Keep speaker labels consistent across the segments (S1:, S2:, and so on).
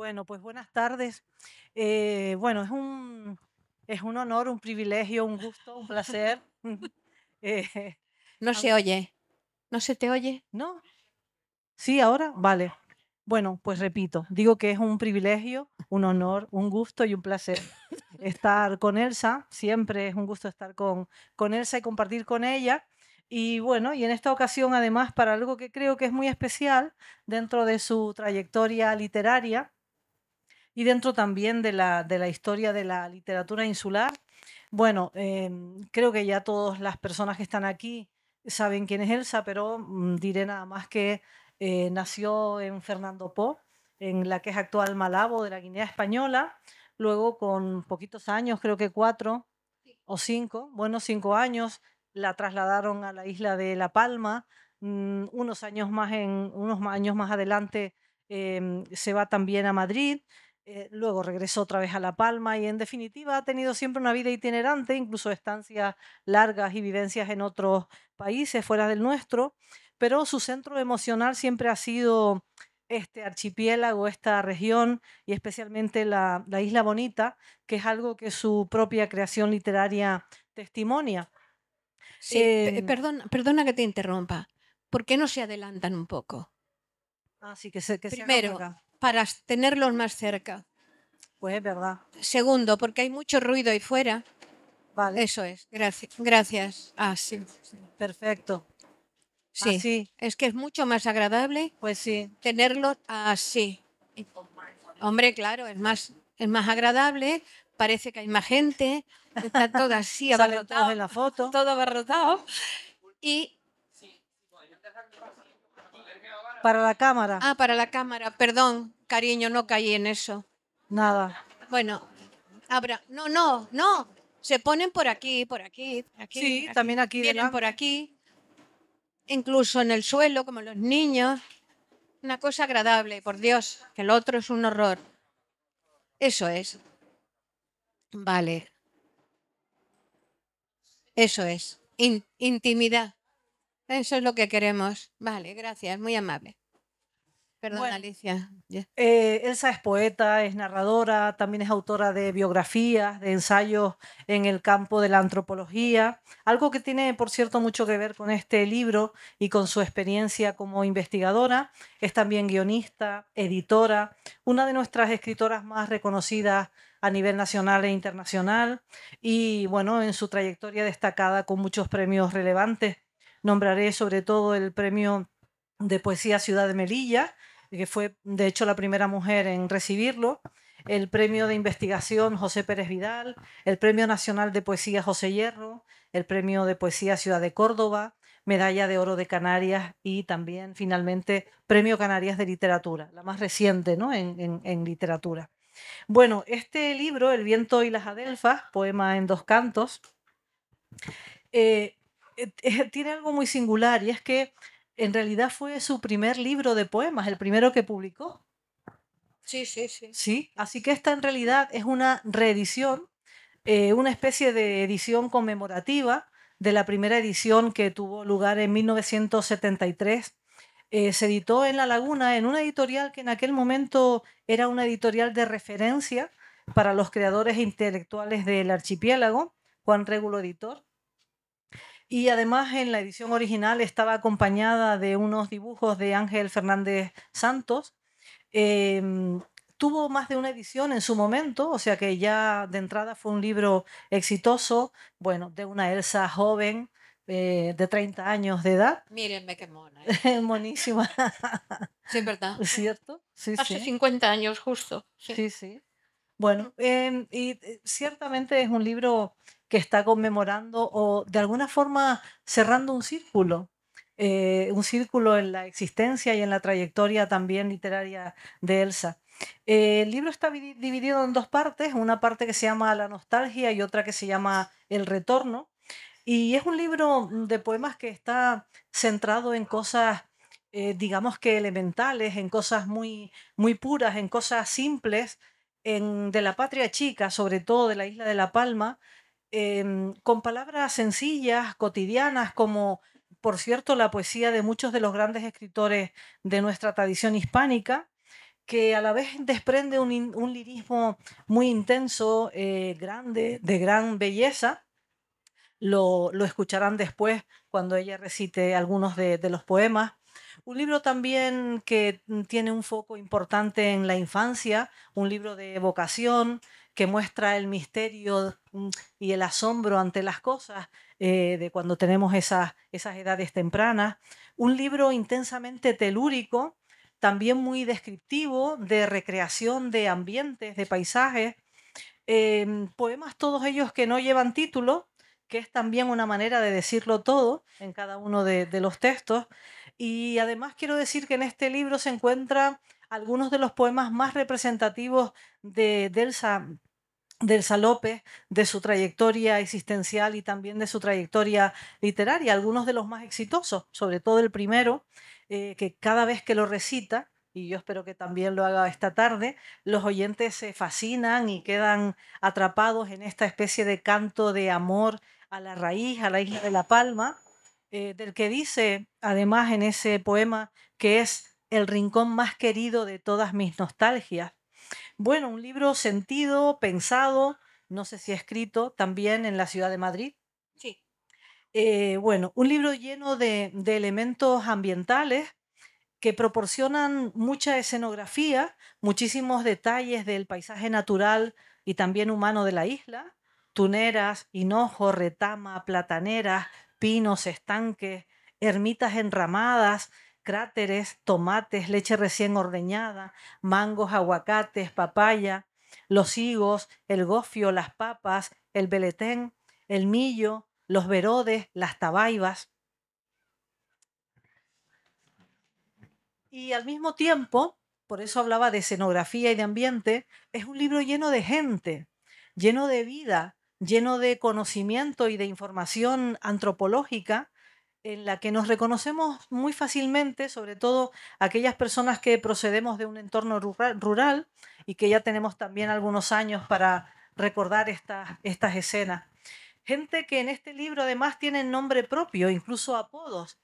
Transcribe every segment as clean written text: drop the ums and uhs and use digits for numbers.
S1: Bueno, pues buenas tardes. Bueno, es un honor, un privilegio, un gusto, un placer. Eh,
S2: No
S1: am-
S2: se oye. ¿No se te oye?
S1: ¿No? ¿Sí, ahora? Vale. Bueno, pues repito, digo que es un privilegio, un honor, un gusto y un placer estar con Elsa. Siempre es un gusto estar con Elsa y compartir con ella. Y bueno, y en esta ocasión además para algo que creo que es muy especial dentro de su trayectoria literaria y dentro también de la historia de la literatura insular. Bueno, creo que ya todas las personas que están aquí saben quién es Elsa, pero diré nada más que nació en Fernando Po, en la que es actual Malabo de la Guinea Española. Luego, con poquitos años, creo que 4 o 5, bueno, 5 años, la trasladaron a la isla de La Palma. Unos años más adelante se va también a Madrid. Luego regresó otra vez a La Palma y en definitiva ha tenido siempre una vida itinerante, incluso estancias largas y vivencias en otros países fuera del nuestro, pero su centro emocional siempre ha sido este archipiélago, esta región y especialmente la Isla Bonita, que es algo que su propia creación literaria testimonia.
S2: Sí,
S1: Em,
S2: perdona que te interrumpa. ¿Por qué no se adelantan un poco?
S1: Así que se hagan
S2: Primero,
S1: para acá.
S2: para tenerlos más cerca.
S1: Pues es verdad.
S2: Segundo, porque hay mucho ruido ahí fuera.
S1: Vale,
S2: Eso es. Gracias. Gracias. Ah, sí.
S1: perfecto.
S2: Sí.
S1: Así,
S2: Es que es mucho más agradable
S1: pues sí.
S2: tenerlos así. Hombre, claro, es más agradable. Parece que hay más gente. Está todo así
S1: Salen todos
S2: abarrotado.
S1: en la foto.
S2: Todo abarrotado. Y
S1: Para la cámara,
S2: para la cámara, perdón, cariño, no caí en eso.
S1: nada.
S2: Bueno, habrá. No, no, no. Se ponen por aquí, por aquí, por aquí, por
S1: Sí,
S2: aquí.
S1: también aquí
S2: Vienen por
S1: delante.
S2: aquí, incluso en el suelo, como los niños. Una cosa agradable, por Dios, que el otro es un horror. Eso es. Vale, eso es. Intimidad. Eso es lo que queremos. Vale, gracias, muy amable. Perdón,
S1: Bueno,
S2: Alicia.
S1: Elsa es poeta, es narradora, también es autora de biografías, de ensayos en el campo de la antropología, algo que tiene, por cierto, mucho que ver con este libro y con su experiencia como investigadora. Es también guionista, editora, una de nuestras escritoras más reconocidas a nivel nacional e internacional y, bueno, en su trayectoria destacada con muchos premios relevantes. Nombraré sobre todo el premio de poesía Ciudad de Melilla, que fue de hecho la primera mujer en recibirlo, el premio de investigación José Pérez Vidal, el premio nacional de poesía José Hierro, el premio de poesía Ciudad de Córdoba, medalla de oro de Canarias y también finalmente premio Canarias de literatura, la más reciente, ¿no? en literatura. Bueno, este libro, El viento y las adelfas, poema en 2 cantos, eh, tiene algo muy singular y es que en realidad fue su primer libro de poemas, el primero que publicó.
S2: Sí, sí, sí.
S1: Sí, así que esta en realidad es una reedición, una especie de edición conmemorativa de la primera edición que tuvo lugar en 1973. Se editó en La Laguna, en una editorial que en aquel momento era una editorial de referencia para los creadores intelectuales del archipiélago, Juan Régulo editor. Y además en la edición original estaba acompañada de unos dibujos de Ángel Fernández Santos. Em, Tuvo más de una edición en su momento, o sea que ya de entrada fue un libro exitoso, bueno, de una Elsa joven, de 30 años de edad,
S2: Mírenme qué mona.
S1: monísima,
S2: Sí, es verdad.
S1: ¿cierto? Sí,
S2: Hace
S1: sí,
S2: 50 años justo. Sí.
S1: sí, sí. Bueno, ciertamente es un libro que está conmemorando o de alguna forma cerrando un círculo en la existencia y en la trayectoria también literaria de Elsa. El libro está dividido en 2 partes, una parte que se llama La nostalgia y otra que se llama El retorno. Y es un libro de poemas que está centrado en cosas, digamos que elementales, en cosas muy, muy puras, en cosas simples, de la patria chica, sobre todo de la isla de La Palma, con palabras sencillas, cotidianas, como por cierto la poesía de muchos de los grandes escritores de nuestra tradición hispánica, que a la vez desprende un lirismo muy intenso, grande, de gran belleza. Lo escucharán después cuando ella recite algunos de los poemas. Un libro también que tiene un foco importante en la infancia, un libro de evocación que muestra el misterio y el asombro ante las cosas de cuando tenemos esas edades tempranas. Un libro intensamente telúrico, también muy descriptivo de recreación de ambientes, de paisajes. Poemas todos ellos que no llevan título, que es también una manera de decirlo todo en cada uno de los textos. Y además quiero decir que en este libro se encuentran algunos de los poemas más representativos de Elsa López, de su trayectoria existencial y también de su trayectoria literaria, algunos de los más exitosos, sobre todo el primero, que cada vez que lo recita, y yo espero que también lo haga esta tarde, los oyentes se fascinan y quedan atrapados en esta especie de canto de amor a la raíz, a la isla de La Palma, del que dice además en ese poema que es el rincón más querido de todas mis nostalgias. Bueno, un libro sentido, pensado, no sé si escrito también en la ciudad de Madrid.
S2: Sí.
S1: Bueno, un libro lleno de elementos ambientales que proporcionan mucha escenografía, muchísimos detalles del paisaje natural y también humano de la isla, tuneras, hinojos, retama, plataneras, pinos, estanques, ermitas enramadas, cráteres, tomates, leche recién ordeñada, mangos, aguacates, papaya, los higos, el gofio, las papas, el beletén, el millo, los verodes, las tabaibas. Y al mismo tiempo, por eso hablaba de escenografía y de ambiente, es un libro lleno de gente, lleno de vida, lleno de conocimiento y de información antropológica en la que nos reconocemos muy fácilmente, sobre todo aquellas personas que procedemos de un entorno rural y que ya tenemos también algunos años para recordar estas escenas. Gente que en este libro además tiene nombre propio, incluso apodos.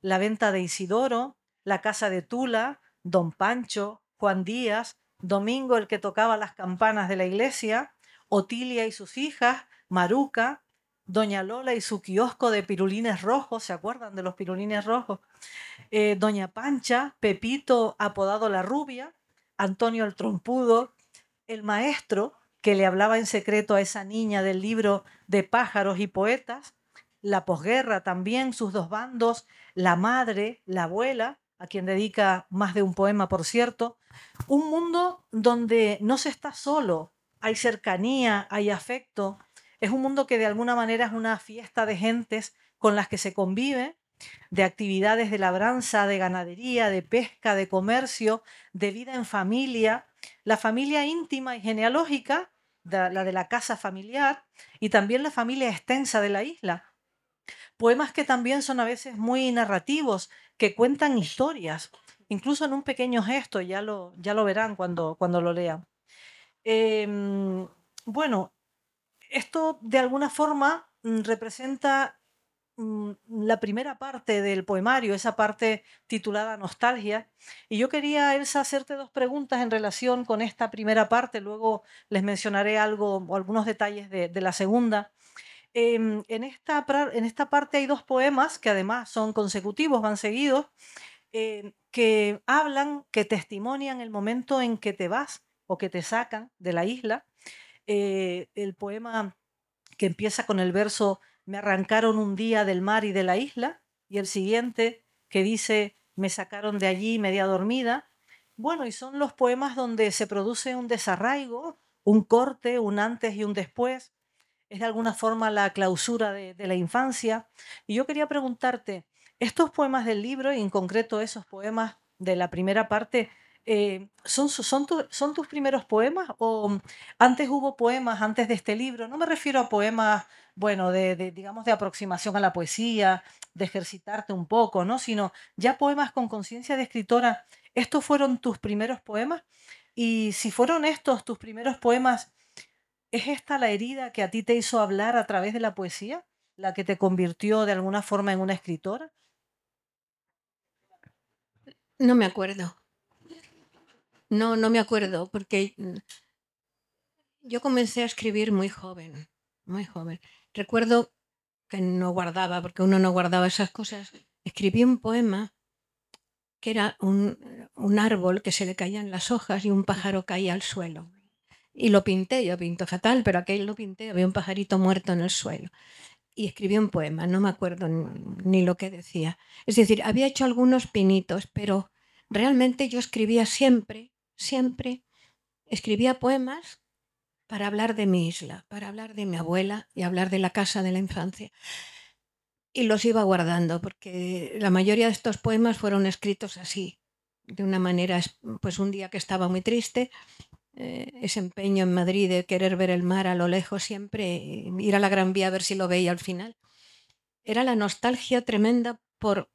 S1: La venta de Isidoro, la casa de Tula, Don Pancho, Juan Díaz, Domingo el que tocaba las campanas de la iglesia, Otilia y sus hijas, Maruca, Doña Lola y su kiosco de pirulines rojos, ¿se acuerdan de los pirulines rojos? Doña Pancha, Pepito apodado La Rubia, Antonio el Trompudo, el maestro que le hablaba en secreto a esa niña del libro de pájaros y poetas, la posguerra también, sus dos bandos, la madre, la abuela, a quien dedica más de un poema, por cierto, un mundo donde no se está solo, hay cercanía, hay afecto, es un mundo que de alguna manera es una fiesta de gentes con las que se convive, de actividades de labranza, de ganadería, de pesca, de comercio, de vida en familia, la familia íntima y genealógica, la de la casa familiar, y también la familia extensa de la isla. Poemas que también son a veces muy narrativos, que cuentan historias, incluso en un pequeño gesto, ya lo verán cuando lo lean. Em, bueno, esto de alguna forma representa la primera parte del poemario, esa parte titulada Nostalgia. Y yo quería, Elsa, hacerte dos preguntas en relación con esta primera parte, luego les mencionaré algo o algunos detalles de la segunda. En esta parte hay dos poemas que además son consecutivos, van seguidos, que hablan, que testimonian el momento en que te vas o que te sacan de la isla. El poema que empieza con el verso me arrancaron un día del mar y de la isla, y el siguiente que dice me sacaron de allí media dormida. Bueno, y son los poemas donde se produce un desarraigo, un corte, un antes y un después. Es de alguna forma la clausura de la infancia. Y yo quería preguntarte, estos poemas del libro, y en concreto esos poemas de la primera parte, ¿son tus primeros poemas o antes hubo poemas antes de este libro? No me refiero a poemas, bueno, digamos, de aproximación a la poesía, de ejercitarte un poco, ¿no? Sino ya poemas con conciencia de escritora. ¿Estos fueron tus primeros poemas? Y si fueron estos tus primeros poemas, ¿es esta la herida que a ti te hizo hablar a través de la poesía? ¿La que te convirtió de alguna forma en una escritora?
S2: No me acuerdo. No, no me acuerdo, porque yo comencé a escribir muy joven, muy joven. Recuerdo que no guardaba, porque uno no guardaba esas cosas. Escribí un poema que era un árbol que se le caían las hojas y un pájaro caía al suelo. Y lo pinté, yo pinto fatal, pero aquel lo pinté, había un pajarito muerto en el suelo. Y escribí un poema, no me acuerdo ni lo que decía. Es decir, había hecho algunos pinitos, pero realmente yo escribía siempre, siempre, escribía poemas para hablar de mi isla, para hablar de mi abuela y hablar de la casa de la infancia. Y los iba guardando, porque la mayoría de estos poemas fueron escritos así, de una manera, pues un día que estaba muy triste, ese empeño en Madrid de querer ver el mar a lo lejos siempre, ir a la Gran Vía a ver si lo veía al final. Era la nostalgia tremenda por,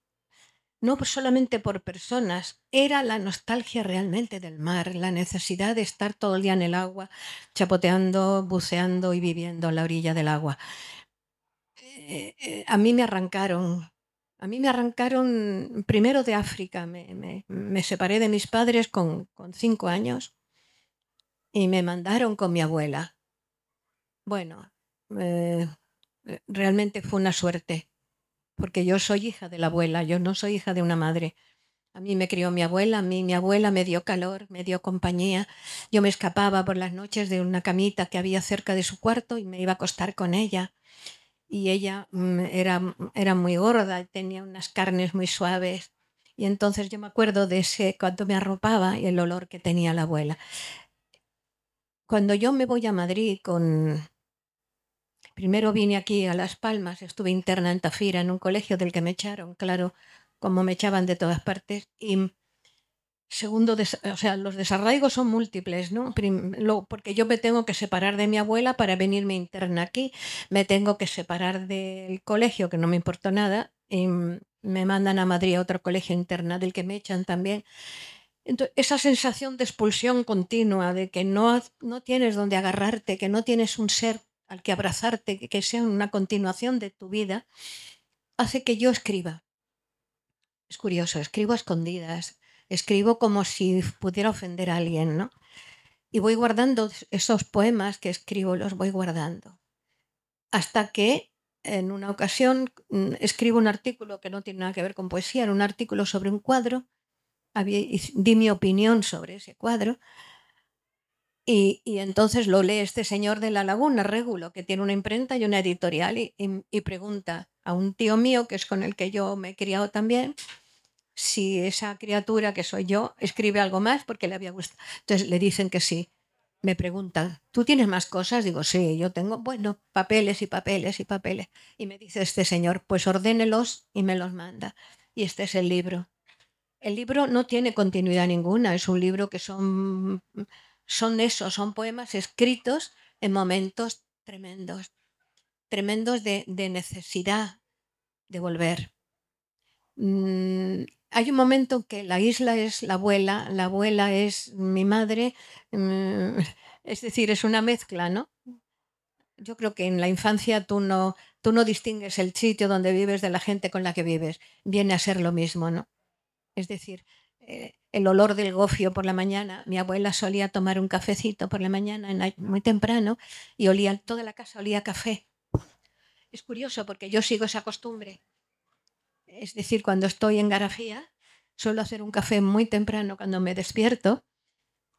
S2: no solamente por personas, era la nostalgia realmente del mar, la necesidad de estar todo el día en el agua, chapoteando, buceando y viviendo a la orilla del agua. A mí me arrancaron primero de África, me separé de mis padres con 5 años y me mandaron con mi abuela. Bueno, eh, realmente fue una suerte, porque yo soy hija de la abuela, yo no soy hija de una madre. A mí me crió mi abuela, a mí mi abuela me dio calor, me dio compañía. Yo me escapaba por las noches de una camita que había cerca de su cuarto y me iba a acostar con ella. Y ella era muy gorda, tenía unas carnes muy suaves. Y entonces yo me acuerdo de ese, cuando me arropaba y el olor que tenía la abuela. Cuando yo me voy a Madrid primero vine aquí a Las Palmas, estuve interna en Tafira, en un colegio del que me echaron, claro, como me echaban de todas partes. Y segundo, o sea, los desarraigos son múltiples, ¿no? Porque yo me tengo que separar de mi abuela para venirme interna aquí, me tengo que separar del colegio, que no me importó nada, y me mandan a Madrid a otro colegio interna del que me echan también. Entonces, esa sensación de expulsión continua, de que no tienes donde agarrarte, que no tienes un ser al que abrazarte, que sea una continuación de tu vida, hace que yo escriba. Es curioso, escribo a escondidas, escribo como si pudiera ofender a alguien, ¿no? Y voy guardando esos poemas que escribo, los voy guardando. Hasta que en una ocasión escribo un artículo que no tiene nada que ver con poesía, era un artículo sobre un cuadro, di mi opinión sobre ese cuadro. Y entonces lo lee este señor de La Laguna, Régulo, que tiene una imprenta y una editorial, y pregunta a un tío mío, que es con el que yo me he criado también, si esa criatura que soy yo escribe algo más porque le había gustado. Entonces le dicen que sí. Me preguntan, ¿tú tienes más cosas? Digo, sí, yo tengo, bueno, papeles y papeles y papeles. Y me dice este señor, pues ordénelos y me los manda. Y este es el libro. El libro no tiene continuidad ninguna, es un libro que son poemas escritos en momentos tremendos, tremendos de necesidad de volver. Hay un momento en que la isla es la abuela es mi madre, es decir, es una mezcla, ¿no? Yo creo que en la infancia tú no distingues el sitio donde vives de la gente con la que vives, viene a ser lo mismo, ¿no? Es decir, el olor del gofio por la mañana. Mi abuela solía tomar un cafecito por la mañana muy temprano y toda la casa olía a café. Es curioso porque yo sigo esa costumbre. Es decir, cuando estoy en Garafía, suelo hacer un café muy temprano cuando me despierto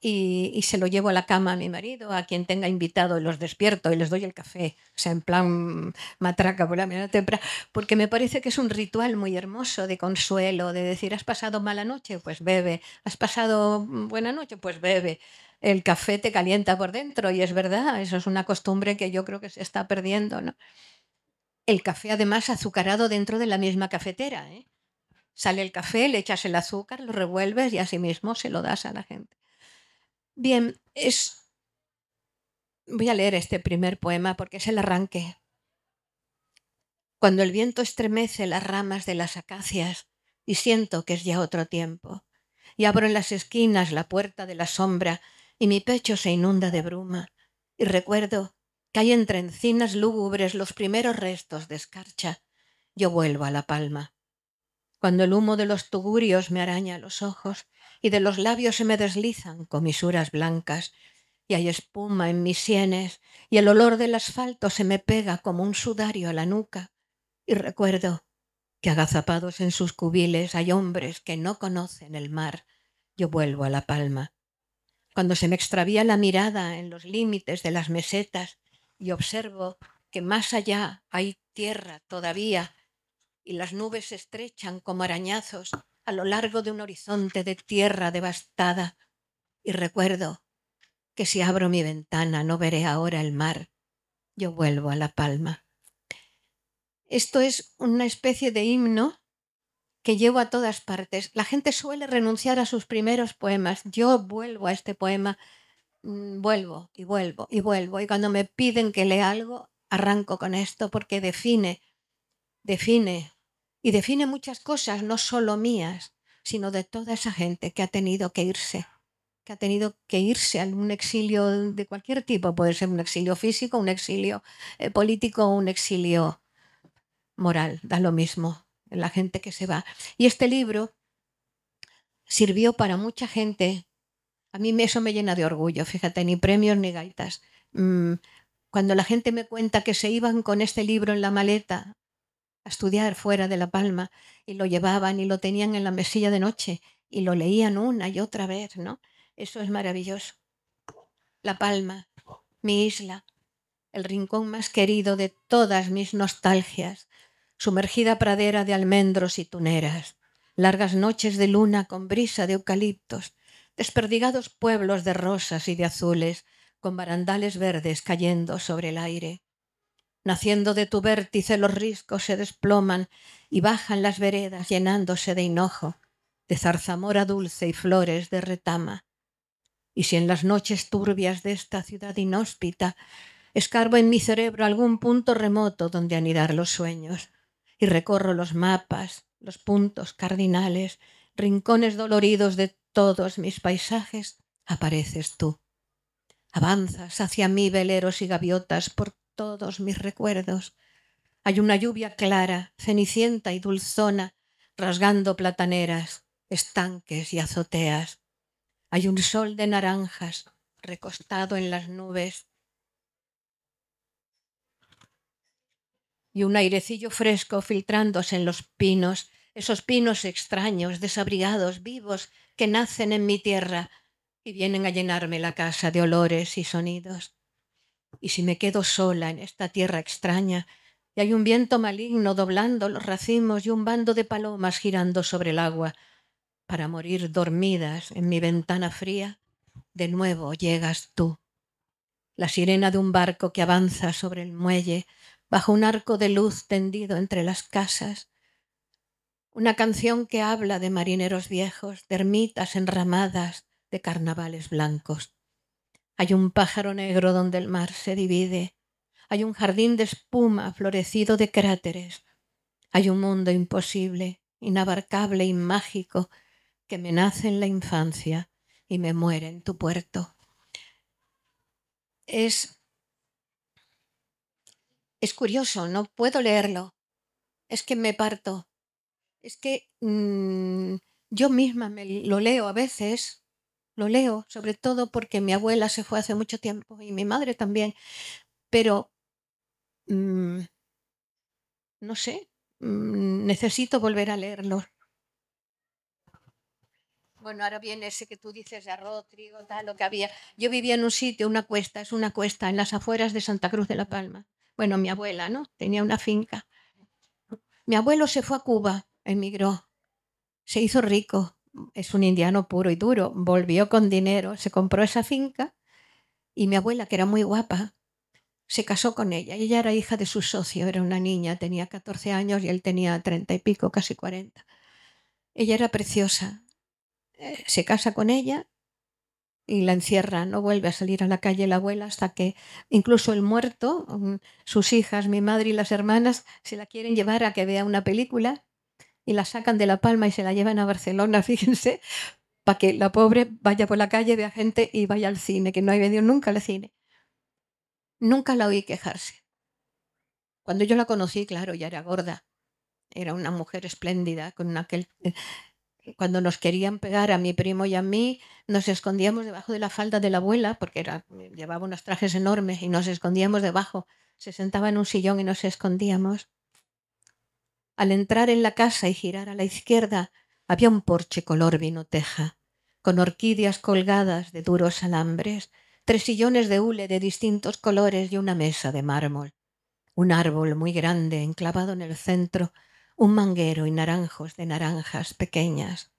S2: y se lo llevo a la cama a mi marido, a quien tenga invitado, y los despierto y les doy el café, o sea, en plan matraca por la mañana temprana, porque me parece que es un ritual muy hermoso de consuelo, de decir, ¿has pasado mala noche? Pues bebe. ¿Has pasado buena noche? Pues bebe. El café te calienta por dentro y es verdad, eso es una costumbre que yo creo que se está perdiendo, ¿no? El café además azucarado dentro de la misma cafetera, ¿eh? Sale el café, le echas el azúcar, lo revuelves y así mismo se lo das a la gente. Bien, voy a leer este primer poema porque es el arranque. Cuando el viento estremece las ramas de las acacias y siento que es ya otro tiempo, y abro en las esquinas la puerta de la sombra y mi pecho se inunda de bruma, y recuerdo que hay entre encinas lúgubres los primeros restos de escarcha, yo vuelvo a La Palma. Cuando el humo de los tugurios me araña los ojos y de los labios se me deslizan comisuras blancas, y hay espuma en mis sienes, y el olor del asfalto se me pega como un sudario a la nuca, y recuerdo que agazapados en sus cubiles hay hombres que no conocen el mar. Yo vuelvo a La Palma. Cuando se me extravía la mirada en los límites de las mesetas y observo que más allá hay tierra todavía y las nubes se estrechan como arañazos a lo largo de un horizonte de tierra devastada, y recuerdo que si abro mi ventana no veré ahora el mar, yo vuelvo a La Palma. Esto es una especie de himno que llevo a todas partes. La gente suele renunciar a sus primeros poemas. Yo vuelvo a este poema, vuelvo y vuelvo y vuelvo. Y cuando me piden que lea algo, arranco con esto porque define y define muchas cosas, no solo mías, sino de toda esa gente que ha tenido que irse a un exilio de cualquier tipo. Puede ser un exilio físico, un exilio político o un exilio moral, da lo mismo, la gente que se va. Y este libro sirvió para mucha gente. A mí eso me llena de orgullo, fíjate, ni premios ni gaitas. Cuando la gente me cuenta que se iban con este libro en la maleta a estudiar fuera de La Palma y lo llevaban y lo tenían en la mesilla de noche y lo leían una y otra vez, ¿no? Eso es maravilloso. La Palma, mi isla, el rincón más querido de todas mis nostalgias, sumergida pradera de almendros y tuneras, largas noches de luna con brisa de eucaliptos, desperdigados pueblos de rosas y de azules, con barandales verdes cayendo sobre el aire. Naciendo de tu vértice los riscos se desploman y bajan las veredas llenándose de hinojo, de zarzamora dulce y flores de retama. Y si en las noches turbias de esta ciudad inhóspita escarbo en mi cerebro algún punto remoto donde anidar los sueños y recorro los mapas, los puntos cardinales, rincones doloridos de todos mis paisajes, apareces tú. Avanzas hacia mí veleros y gaviotas por todos mis recuerdos. Hay una lluvia clara, cenicienta y dulzona, rasgando plataneras, estanques y azoteas. Hay un sol de naranjas recostado en las nubes y un airecillo fresco filtrándose en los pinos, esos pinos extraños, desabrigados, vivos, que nacen en mi tierra y vienen a llenarme la casa de olores y sonidos. Y si me quedo sola en esta tierra extraña y hay un viento maligno doblando los racimos y un bando de palomas girando sobre el agua para morir dormidas en mi ventana fría, de nuevo llegas tú, la sirena de un barco que avanza sobre el muelle bajo un arco de luz tendido entre las casas, una canción que habla de marineros viejos, de ermitas enramadas, de carnavales blancos. Hay un pájaro negro donde el mar se divide, hay un jardín de espuma florecido de cráteres, hay un mundo imposible, inabarcable y mágico que me nace en la infancia y me muere en tu puerto. Es curioso, no puedo leerlo, es que me parto, es que yo misma me lo leo a veces, lo leo sobre todo porque mi abuela se fue hace mucho tiempo y mi madre también, pero no sé, necesito volver a leerlo. Bueno, ahora viene ese que tú dices de arroz, trigo, tal, lo que había. Yo vivía en un sitio, es una cuesta en las afueras de Santa Cruz de la Palma. Bueno, mi abuela, ¿no? Tenía una finca. Mi abuelo se fue a Cuba, emigró, se hizo rico, es un indiano puro y duro, volvió con dinero, se compró esa finca y mi abuela, que era muy guapa, se casó con ella. Ella era hija de su socio, era una niña, tenía 14 años y él tenía 30 y pico, casi 40. Ella era preciosa. Se casa con ella y la encierra, no vuelve a salir a la calle la abuela hasta que incluso el muerto, sus hijas, mi madre y las hermanas, se la quieren llevar a que vea una película y la sacan de La Palma y se la llevan a Barcelona, fíjense, para que la pobre vaya por la calle, vea gente y vaya al cine, que no ha venido nunca al cine. Nunca la oí quejarse. Cuando yo la conocí, claro, ya era gorda, era una mujer espléndida, con aquel cuando nos querían pegar a mi primo y a mí, nos escondíamos debajo de la falda de la abuela, porque llevaba unos trajes enormes y nos escondíamos debajo. Se sentaba en un sillón y nos escondíamos. Al entrar en la casa y girar a la izquierda, había un porche color vino teja, con orquídeas colgadas de duros alambres, 3 sillones de hule de distintos colores y una mesa de mármol. Un árbol muy grande enclavado en el centro, un manguero y naranjos de naranjas pequeñas.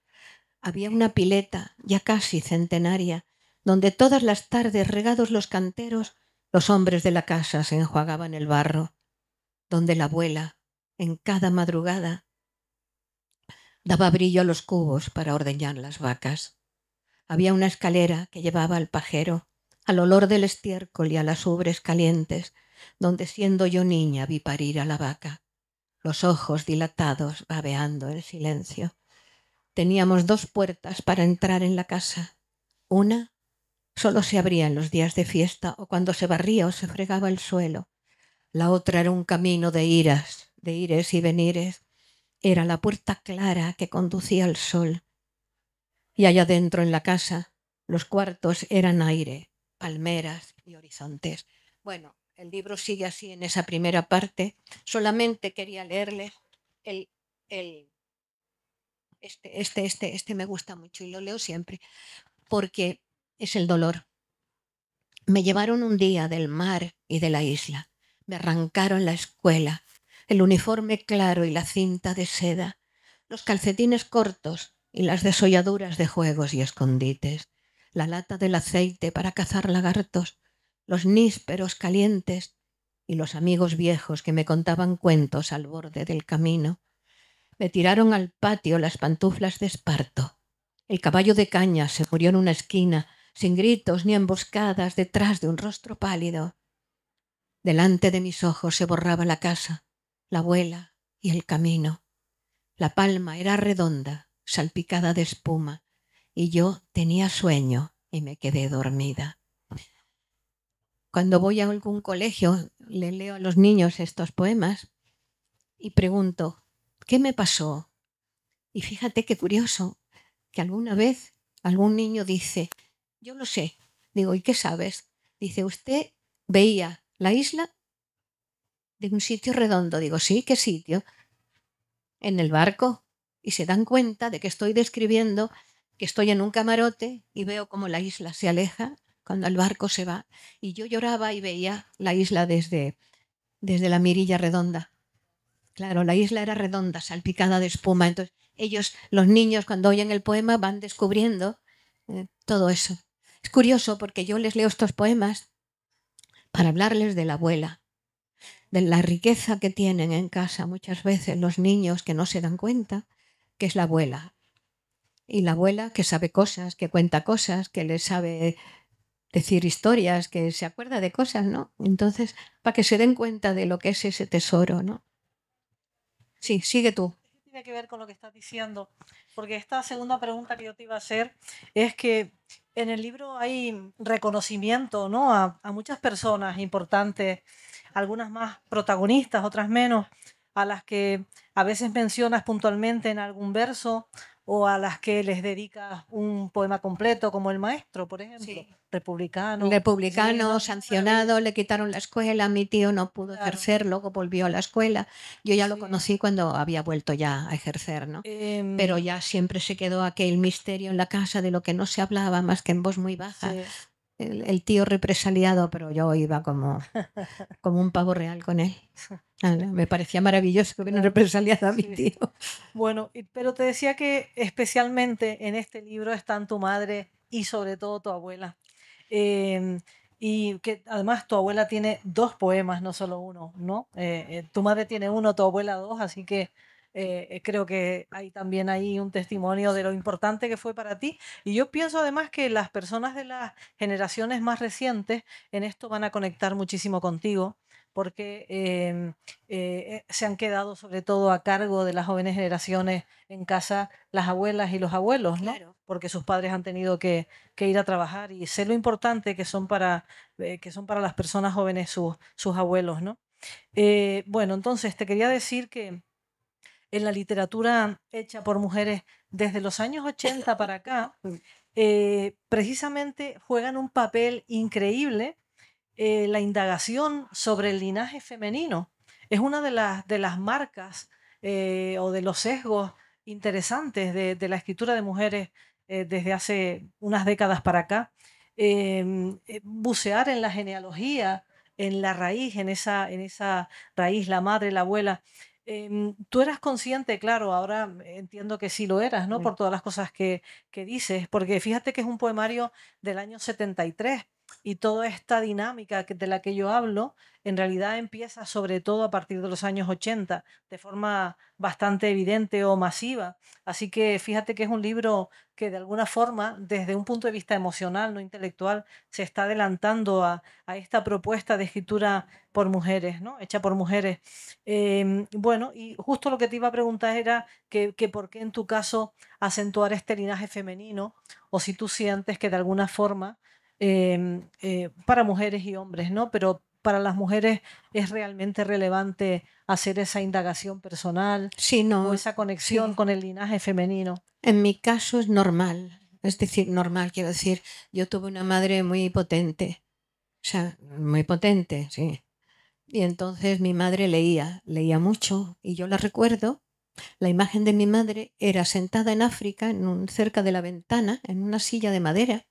S2: Había una pileta ya casi centenaria, donde todas las tardes, regados los canteros, los hombres de la casa se enjuagaban el barro, donde la abuela, en cada madrugada, daba brillo a los cubos para ordeñar las vacas. Había una escalera que llevaba al pajero, al olor del estiércol y a las ubres calientes, donde siendo yo niña vi parir a la vaca, los ojos dilatados babeando en silencio. Teníamos 2 puertas para entrar en la casa. Una solo se abría en los días de fiesta o cuando se barría o se fregaba el suelo. La otra era un camino de iras, de ires y venires. Era la puerta clara que conducía al sol. Y allá dentro en la casa, los cuartos eran aire, palmeras y horizontes. Bueno, el libro sigue así en esa primera parte. Solamente quería leerles el, el este me gusta mucho y lo leo siempre, porque es el dolor. Me llevaron un día del mar y de la isla. Me arrancaron la escuela, el uniforme claro y la cinta de seda, los calcetines cortos y las desolladuras de juegos y escondites, la lata del aceite para cazar lagartos, los nísperos calientes y los amigos viejos que me contaban cuentos al borde del camino. Me tiraron al patio las pantuflas de esparto. El caballo de caña se murió en una esquina, sin gritos ni emboscadas, detrás de un rostro pálido. Delante de mis ojos se borraba la casa, la abuela y el camino. La palma era redonda, salpicada de espuma, y yo tenía sueño y me quedé dormida. Cuando voy a algún colegio, le leo a los niños estos poemas y pregunto, ¿qué me pasó? Y fíjate qué curioso, que alguna vez algún niño dice, yo lo sé. Digo, ¿y qué sabes? Dice, usted veía la isla de un sitio redondo. Digo, sí, ¿qué sitio? En el barco. Y se dan cuenta de que estoy describiendo que estoy en un camarote y veo como la isla se aleja cuando el barco se va. Y yo lloraba y veía la isla desde la mirilla redonda. Claro, la isla era redonda, salpicada de espuma. Entonces, ellos, los niños, cuando oyen el poema, van descubriendo todo eso. Es curioso porque yo les leo estos poemas para hablarles de la abuela, de la riqueza que tienen en casa muchas veces los niños que no se dan cuenta, que es la abuela. Y la abuela que sabe cosas, que cuenta cosas, que les sabe decir historias, que se acuerda de cosas, ¿no? Entonces, para que se den cuenta de lo que es ese tesoro, ¿no? Sí, sigue tú.
S1: Tiene que ver con lo que estás diciendo, porque esta segunda pregunta que yo te iba a hacer es que en el libro hay reconocimiento, ¿no? A muchas personas importantes, algunas más protagonistas, otras menos, a las que a veces mencionas puntualmente en algún verso o a las que les dedicas un poema completo, como El Maestro, por ejemplo,
S2: Sí.
S1: republicano.
S2: Republicano, sancionado, le quitaron la escuela, mi tío no pudo
S1: Claro.
S2: ejercer, luego volvió a la escuela. Yo ya lo
S1: Sí.
S2: conocí cuando había vuelto ya a ejercer, ¿no?
S1: Em,
S2: Pero ya siempre se quedó aquel misterio en la casa de lo que no se hablaba más que en voz muy baja.
S1: sí.
S2: El tío represaliado, pero yo iba como un pavo real con él. Me parecía maravilloso que hubieran
S1: Claro.
S2: represaliado a mi
S1: Sí.
S2: tío.
S1: Bueno, pero te decía que especialmente en este libro están tu madre y sobre todo tu abuela. Em, y que además tu abuela tiene 2 poemas, no solo uno, ¿no? Tu madre tiene uno, tu abuela 2, así que creo que hay también ahí un testimonio de lo importante que fue para ti. Y yo pienso además que las personas de las generaciones más recientes en esto van a conectar muchísimo contigo, porque se han quedado sobre todo a cargo de las jóvenes generaciones en casa las abuelas y los abuelos, ¿no?
S2: Claro.
S1: Porque sus padres han tenido que ir a trabajar y sé lo importante que son para las personas jóvenes sus abuelos, ¿no? Bueno, entonces te quería decir que en la literatura hecha por mujeres desde los años 80 para acá, precisamente juegan un papel increíble la indagación sobre el linaje femenino. Es una de las marcas o de los sesgos interesantes de la escritura de mujeres desde hace unas décadas para acá. Bucear en la genealogía, en la raíz, en esa raíz, la madre, la abuela. Tú eras consciente, claro, ahora entiendo que sí lo eras, ¿no? Por todas las cosas que dices, porque fíjate que es un poemario del año 73 y toda esta dinámica de la que yo hablo, en realidad empieza sobre todo a partir de los años 80, de forma bastante evidente o masiva. Así que fíjate que es un libro que de alguna forma, desde un punto de vista emocional, no intelectual, se está adelantando a esta propuesta de escritura por mujeres, ¿no? Hecha por mujeres. Bueno, y justo lo que te iba a preguntar era que por qué en tu caso acentuar este linaje femenino, o si tú sientes que de alguna forma para mujeres y hombres, ¿no? Pero para las mujeres es realmente relevante hacer esa indagación personal
S2: Sí,
S1: o
S2: no,
S1: esa conexión
S2: sí.
S1: con el linaje femenino.
S2: En mi caso es normal. Es decir, normal, quiero decir, yo tuve una madre muy potente. O sea, muy potente, sí. Y entonces mi madre leía mucho y yo la recuerdo. La imagen de mi madre era sentada en África, cerca de la ventana, en una silla de madera,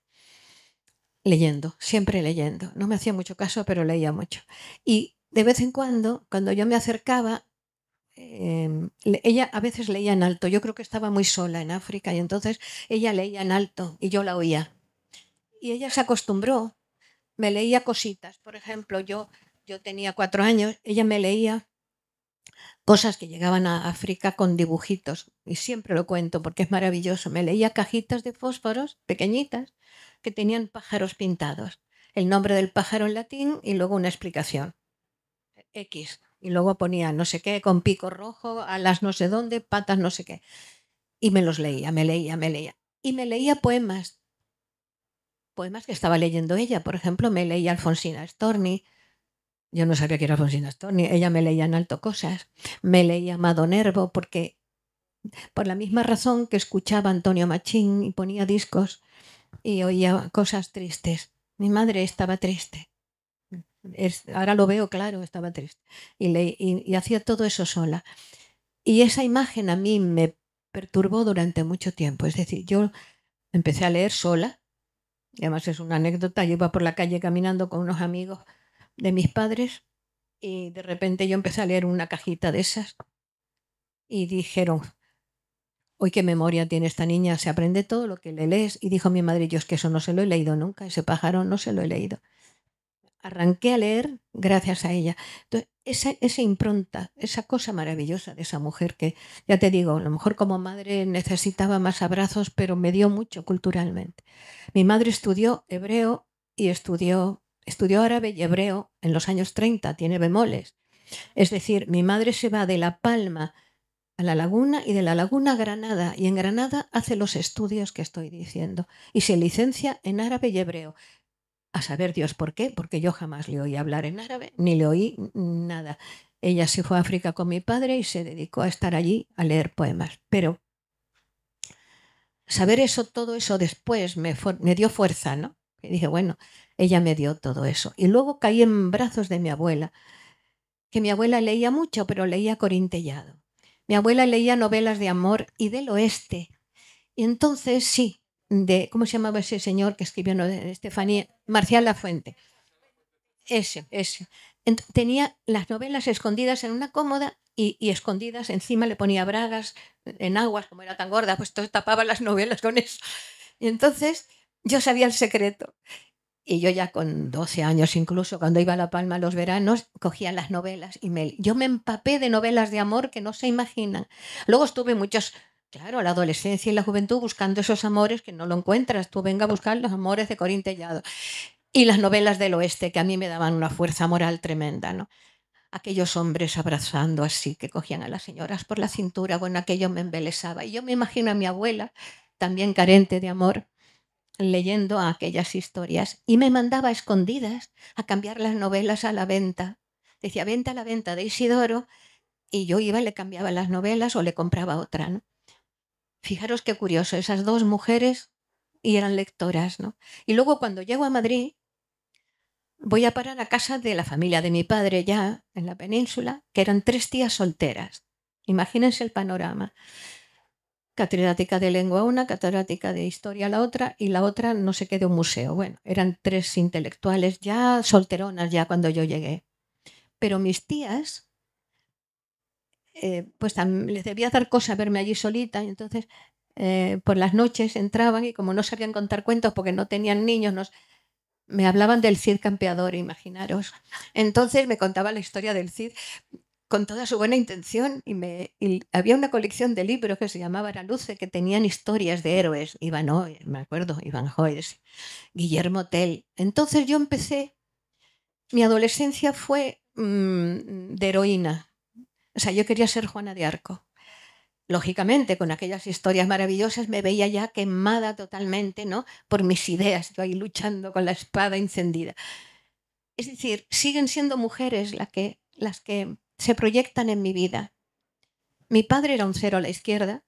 S2: leyendo, siempre leyendo. No me hacía mucho caso, pero leía mucho. Y de vez en cuando yo me acercaba, ella a veces leía en alto. Yo creo que estaba muy sola en África y entonces ella leía en alto y yo la oía. Y ella se acostumbró, me leía cositas. Por ejemplo, yo tenía 4 años, ella me leía cosas que llegaban a África con dibujitos. Y siempre lo cuento porque es maravilloso. Me leía cajitas de fósforos pequeñitas que tenían pájaros pintados. El nombre del pájaro en latín y luego una explicación. X. Y luego ponía no sé qué, con pico rojo, alas no sé dónde, patas no sé qué. Y me los leía, me leía, me leía. Y me leía poemas que estaba leyendo ella. Por ejemplo, me leía Alfonsina Storni. Yo no sabía que era Alfonsina Storni. Ella me leía en alto cosas. Me leía Amado Nervo porque por la misma razón que escuchaba Antonio Machín y ponía discos y oía cosas tristes. Mi madre estaba triste. Ahora lo veo claro, estaba triste. Y hacía todo eso sola. Y esa imagen a mí me perturbó durante mucho tiempo. Es decir, yo empecé a leer sola. Y además es una anécdota. Yo iba por la calle caminando con unos amigos de mis padres y de repente yo empecé a leer una cajita de esas y dijeron, hoy qué memoria tiene esta niña, se aprende todo lo que le lees. Y dijo mi madre, yo es que eso no se lo he leído nunca, ese pájaro no se lo he leído. Arranqué a leer gracias a ella. Entonces, esa impronta, esa cosa maravillosa de esa mujer que, ya te digo, a lo mejor como madre necesitaba más abrazos, pero me dio mucho culturalmente. Mi madre estudió hebreo y estudió árabe y hebreo en los años 30, tiene bemoles. Es decir, mi madre se va de La Palma a La Laguna y de La Laguna a Granada, y en Granada hace los estudios que estoy diciendo y se licencia en árabe y hebreo. A saber Dios por qué, porque yo jamás le oí hablar en árabe, ni le oí nada. Ella se fue a África con mi padre y se dedicó a estar allí a leer poemas. Pero saber eso, todo eso después me dio fuerza, ¿no? Y dije, bueno, ella me dio todo eso. Y luego caí en brazos de mi abuela, que mi abuela leía mucho, pero leía Corintellado. Mi abuela leía novelas de amor y del oeste. Y entonces sí, ¿cómo se llamaba ese señor que escribió Estefanía? Marcial Lafuente. Ese. Tenía las novelas escondidas en una cómoda y escondidas encima le ponía bragas en aguas, como era tan gorda, pues tapaba las novelas con eso. Y entonces yo sabía el secreto. Y yo ya con 12 años incluso, cuando iba a La Palma los veranos, cogía las novelas y yo me empapé de novelas de amor que no se imaginan. Luego estuve muchos, claro, la adolescencia y la juventud buscando esos amores que no lo encuentras. Tú venga a buscar los amores de Corintellado. Y las novelas del oeste, que a mí me daban una fuerza moral tremenda, ¿no? Aquellos hombres abrazando así, que cogían a las señoras por la cintura, bueno, aquello me embelesaba. Y yo me imagino a mi abuela, también carente de amor, leyendo aquellas historias y me mandaba a escondidas a cambiar las novelas a la venta. Decía, venta a la venta de Isidoro, y yo iba y le cambiaba las novelas o le compraba otra, ¿no? Fijaros qué curioso, esas dos mujeres y eran lectoras, ¿no? Y luego cuando llego a Madrid, voy a parar a casa de la familia de mi padre ya en la península, que eran 3 tías solteras. Imagínense el panorama. Catedrática de lengua una, catedrática de historia la otra y la otra no sé qué de un museo. Bueno, eran 3 intelectuales ya solteronas ya cuando yo llegué. Pero mis tías, pues les debía dar cosa verme allí solita y entonces por las noches entraban y como no sabían contar cuentos porque no tenían niños, me hablaban del Cid campeador, imaginaros. Entonces me contaba la historia del Cid con toda su buena intención y había una colección de libros que se llamaba Araluce que tenían historias de héroes. Me acuerdo, Iván Joyce, Guillermo Tell. Entonces yo empecé, mi adolescencia fue de heroína. O sea, yo quería ser Juana de Arco. Lógicamente, con aquellas historias maravillosas me veía ya quemada totalmente, ¿no? Por mis ideas, yo ahí luchando con la espada encendida. Es decir, siguen siendo mujeres las que se proyectan en mi vida. Mi padre era un cero a la izquierda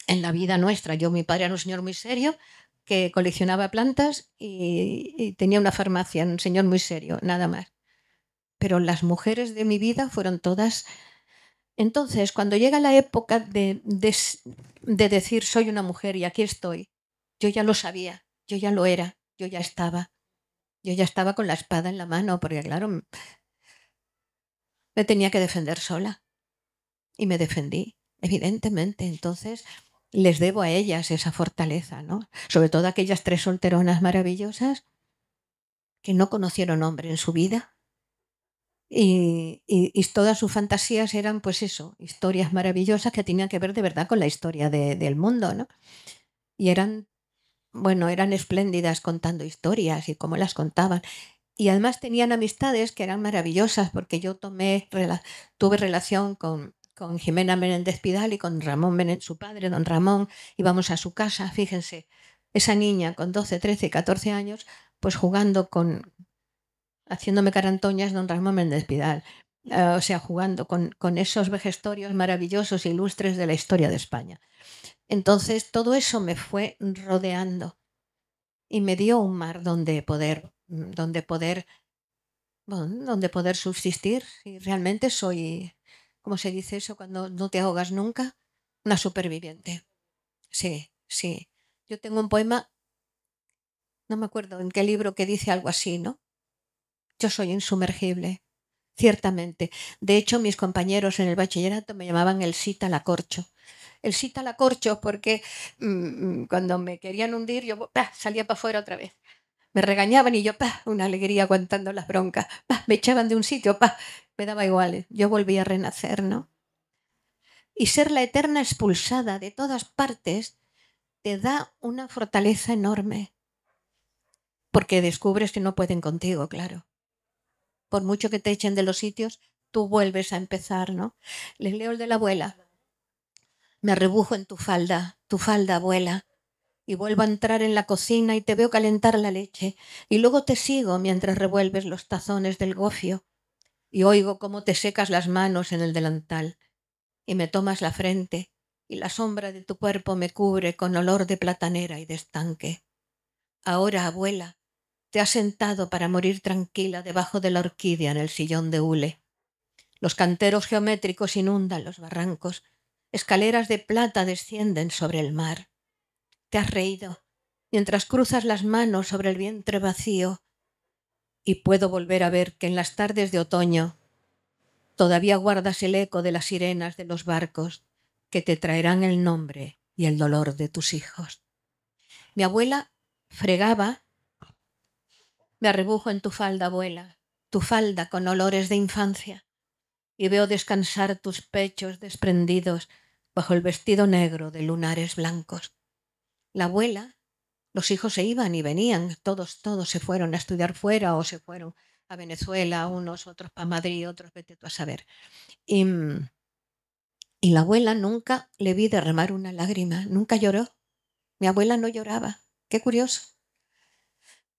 S2: en la vida nuestra. Mi padre era un señor muy serio que coleccionaba plantas y tenía una farmacia, un señor muy serio, nada más. Pero las mujeres de mi vida fueron todas. Entonces, cuando llega la época de decir soy una mujer y aquí estoy, yo ya lo sabía, yo ya lo era, yo ya estaba con la espada en la mano, porque claro, me tenía que defender sola y me defendí, evidentemente. Entonces, les debo a ellas esa fortaleza, ¿no? Sobre todo a aquellas 3 solteronas maravillosas que no conocieron hombre en su vida. Y todas sus fantasías eran, pues eso, historias maravillosas que tenían que ver de verdad con la historia del mundo, ¿no? Y eran espléndidas contando historias y cómo las contaban. Y además tenían amistades que eran maravillosas, porque yo tuve relación con Jimena Menéndez Pidal y con Ramón Menéndez, su padre, don Ramón. Íbamos a su casa, fíjense, esa niña con 12, 13, 14 años, pues haciéndome carantoñas don Ramón Méndez Pidal. O sea, jugando con esos vejestorios maravillosos, ilustres de la historia de España. Entonces, todo eso me fue rodeando y me dio un mar donde poder subsistir. Y realmente soy, ¿cómo se dice eso cuando no te ahogas nunca? Una superviviente. Sí, sí. Yo tengo un poema, no me acuerdo en qué libro, que dice algo así, ¿no? Yo soy insumergible. Ciertamente. De hecho, mis compañeros en el bachillerato me llamaban el Sita la Corcho. El Sita la Corcho porque cuando me querían hundir yo salía para afuera otra vez. Me regañaban y yo, una alegría aguantando las broncas. Me echaban de un sitio, me daba igual. Yo volvía a renacer, ¿no? Y ser la eterna expulsada de todas partes te da una fortaleza enorme. Porque descubres que no pueden contigo, claro. Por mucho que te echen de los sitios, tú vuelves a empezar, ¿no? Les leo el de la abuela. Me arrebujo en tu falda, abuela, y vuelvo a entrar en la cocina y te veo calentar la leche, y luego te sigo mientras revuelves los tazones del gofio, y oigo cómo te secas las manos en el delantal, y me tomas la frente, y la sombra de tu cuerpo me cubre con olor de platanera y de estanque. Ahora, abuela, te has sentado para morir tranquila debajo de la orquídea en el sillón de hule. Los canteros geométricos inundan los barrancos, escaleras de plata descienden sobre el mar. Te has reído mientras cruzas las manos sobre el vientre vacío y puedo volver a ver que en las tardes de otoño todavía guardas el eco de las sirenas de los barcos que te traerán el nombre y el dolor de tus hijos. Mi abuela fregaba. Me arrebujo en tu falda, abuela, tu falda con olores de infancia, y veo descansar tus pechos desprendidos bajo el vestido negro de lunares blancos. La abuela, los hijos se iban y venían, todos se fueron a estudiar fuera o se fueron a Venezuela, unos, otros para Madrid, otros vete tú a saber. Y la abuela nunca le vi derramar una lágrima, nunca lloró. Mi abuela no lloraba, qué curioso.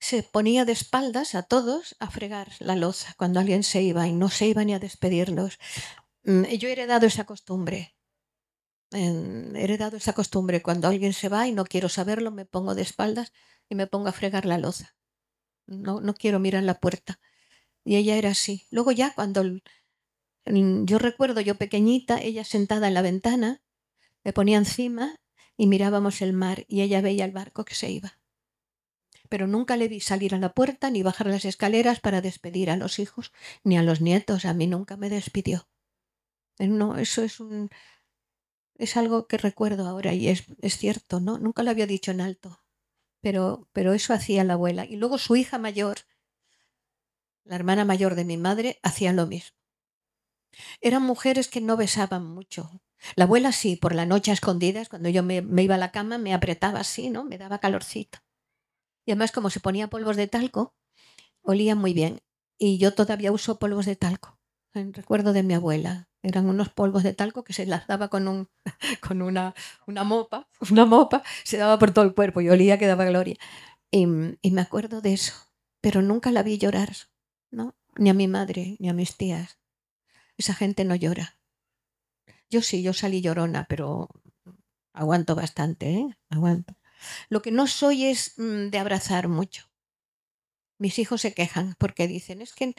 S2: Se ponía de espaldas a todos a fregar la loza cuando alguien se iba y no se iba ni a despedirlos. Yo he heredado esa costumbre. He heredado esa costumbre. Cuando alguien se va y no quiero saberlo, me pongo de espaldas y me pongo a fregar la loza. No quiero mirar la puerta. Y ella era así. Luego ya yo recuerdo yo pequeñita, ella sentada en la ventana, me ponía encima y mirábamos el mar y ella veía el barco que se iba. Pero nunca le vi salir a la puerta ni bajar las escaleras para despedir a los hijos ni a los nietos. A mí nunca me despidió. No, eso es algo que recuerdo ahora y es cierto, ¿no? Nunca lo había dicho en alto, pero eso hacía la abuela. Y luego su hija mayor, la hermana mayor de mi madre, hacía lo mismo. Eran mujeres que no besaban mucho. La abuela sí, por la noche a escondidas, cuando yo me iba a la cama, me apretaba así, ¿no? Me daba calorcito. Y además, como se ponía polvos de talco, olía muy bien. Y yo todavía uso polvos de talco. En recuerdo de mi abuela. Eran unos polvos de talco que se las daba con una mopa, se daba por todo el cuerpo y olía que daba gloria. Y me acuerdo de eso. Pero nunca la vi llorar, ¿no? Ni a mi madre, ni a mis tías. Esa gente no llora. Yo sí, yo salí llorona, pero aguanto bastante, ¿eh? Aguanto. Lo que no soy es de abrazar mucho. Mis hijos se quejan porque dicen, es que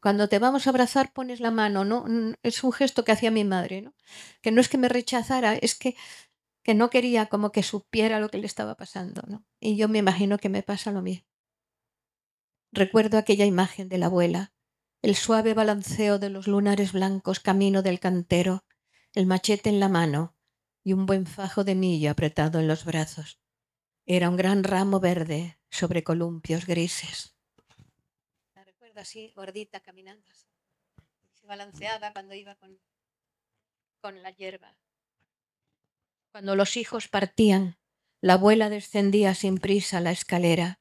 S2: cuando te vamos a abrazar pones la mano, ¿no? Es un gesto que hacía mi madre, ¿no? Que no es que me rechazara, es que no quería como que supiera lo que le estaba pasando, ¿no? Y yo me imagino que me pasa lo mismo. Recuerdo aquella imagen de la abuela, el suave balanceo de los lunares blancos camino del cantero, el machete en la mano y un buen fajo de millo apretado en los brazos. Era un gran ramo verde sobre columpios grises. La recuerdo así, gordita, caminando. Se balanceaba cuando iba con la hierba. Cuando los hijos partían, la abuela descendía sin prisa la escalera.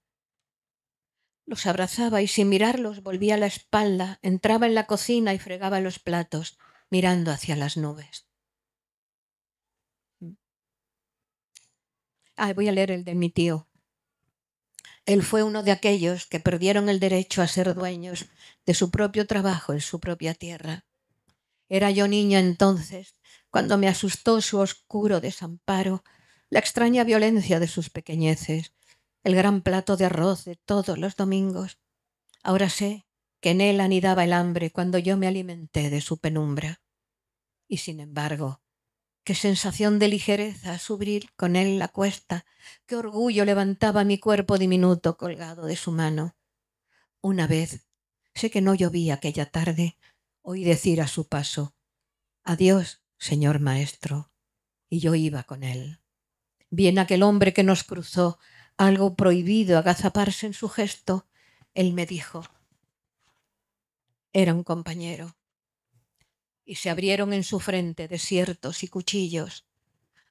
S2: Los abrazaba y sin mirarlos volvía la espalda, entraba en la cocina y fregaba los platos, mirando hacia las nubes. Voy a leer el de mi tío. Él fue uno de aquellos que perdieron el derecho a ser dueños de su propio trabajo en su propia tierra. Era yo niña entonces, cuando me asustó su oscuro desamparo, la extraña violencia de sus pequeñeces, el gran plato de arroz de todos los domingos. Ahora sé que en él anidaba el hambre cuando yo me alimenté de su penumbra. Y sin embargo, qué sensación de ligereza subir con él la cuesta, qué orgullo levantaba mi cuerpo diminuto colgado de su mano. Una vez, sé que no llovía aquella tarde, oí decir a su paso, «Adiós, señor maestro», y yo iba con él. Vi en aquel hombre que nos cruzó algo prohibido agazaparse en su gesto. Él me dijo, era un compañero. Y se abrieron en su frente desiertos y cuchillos.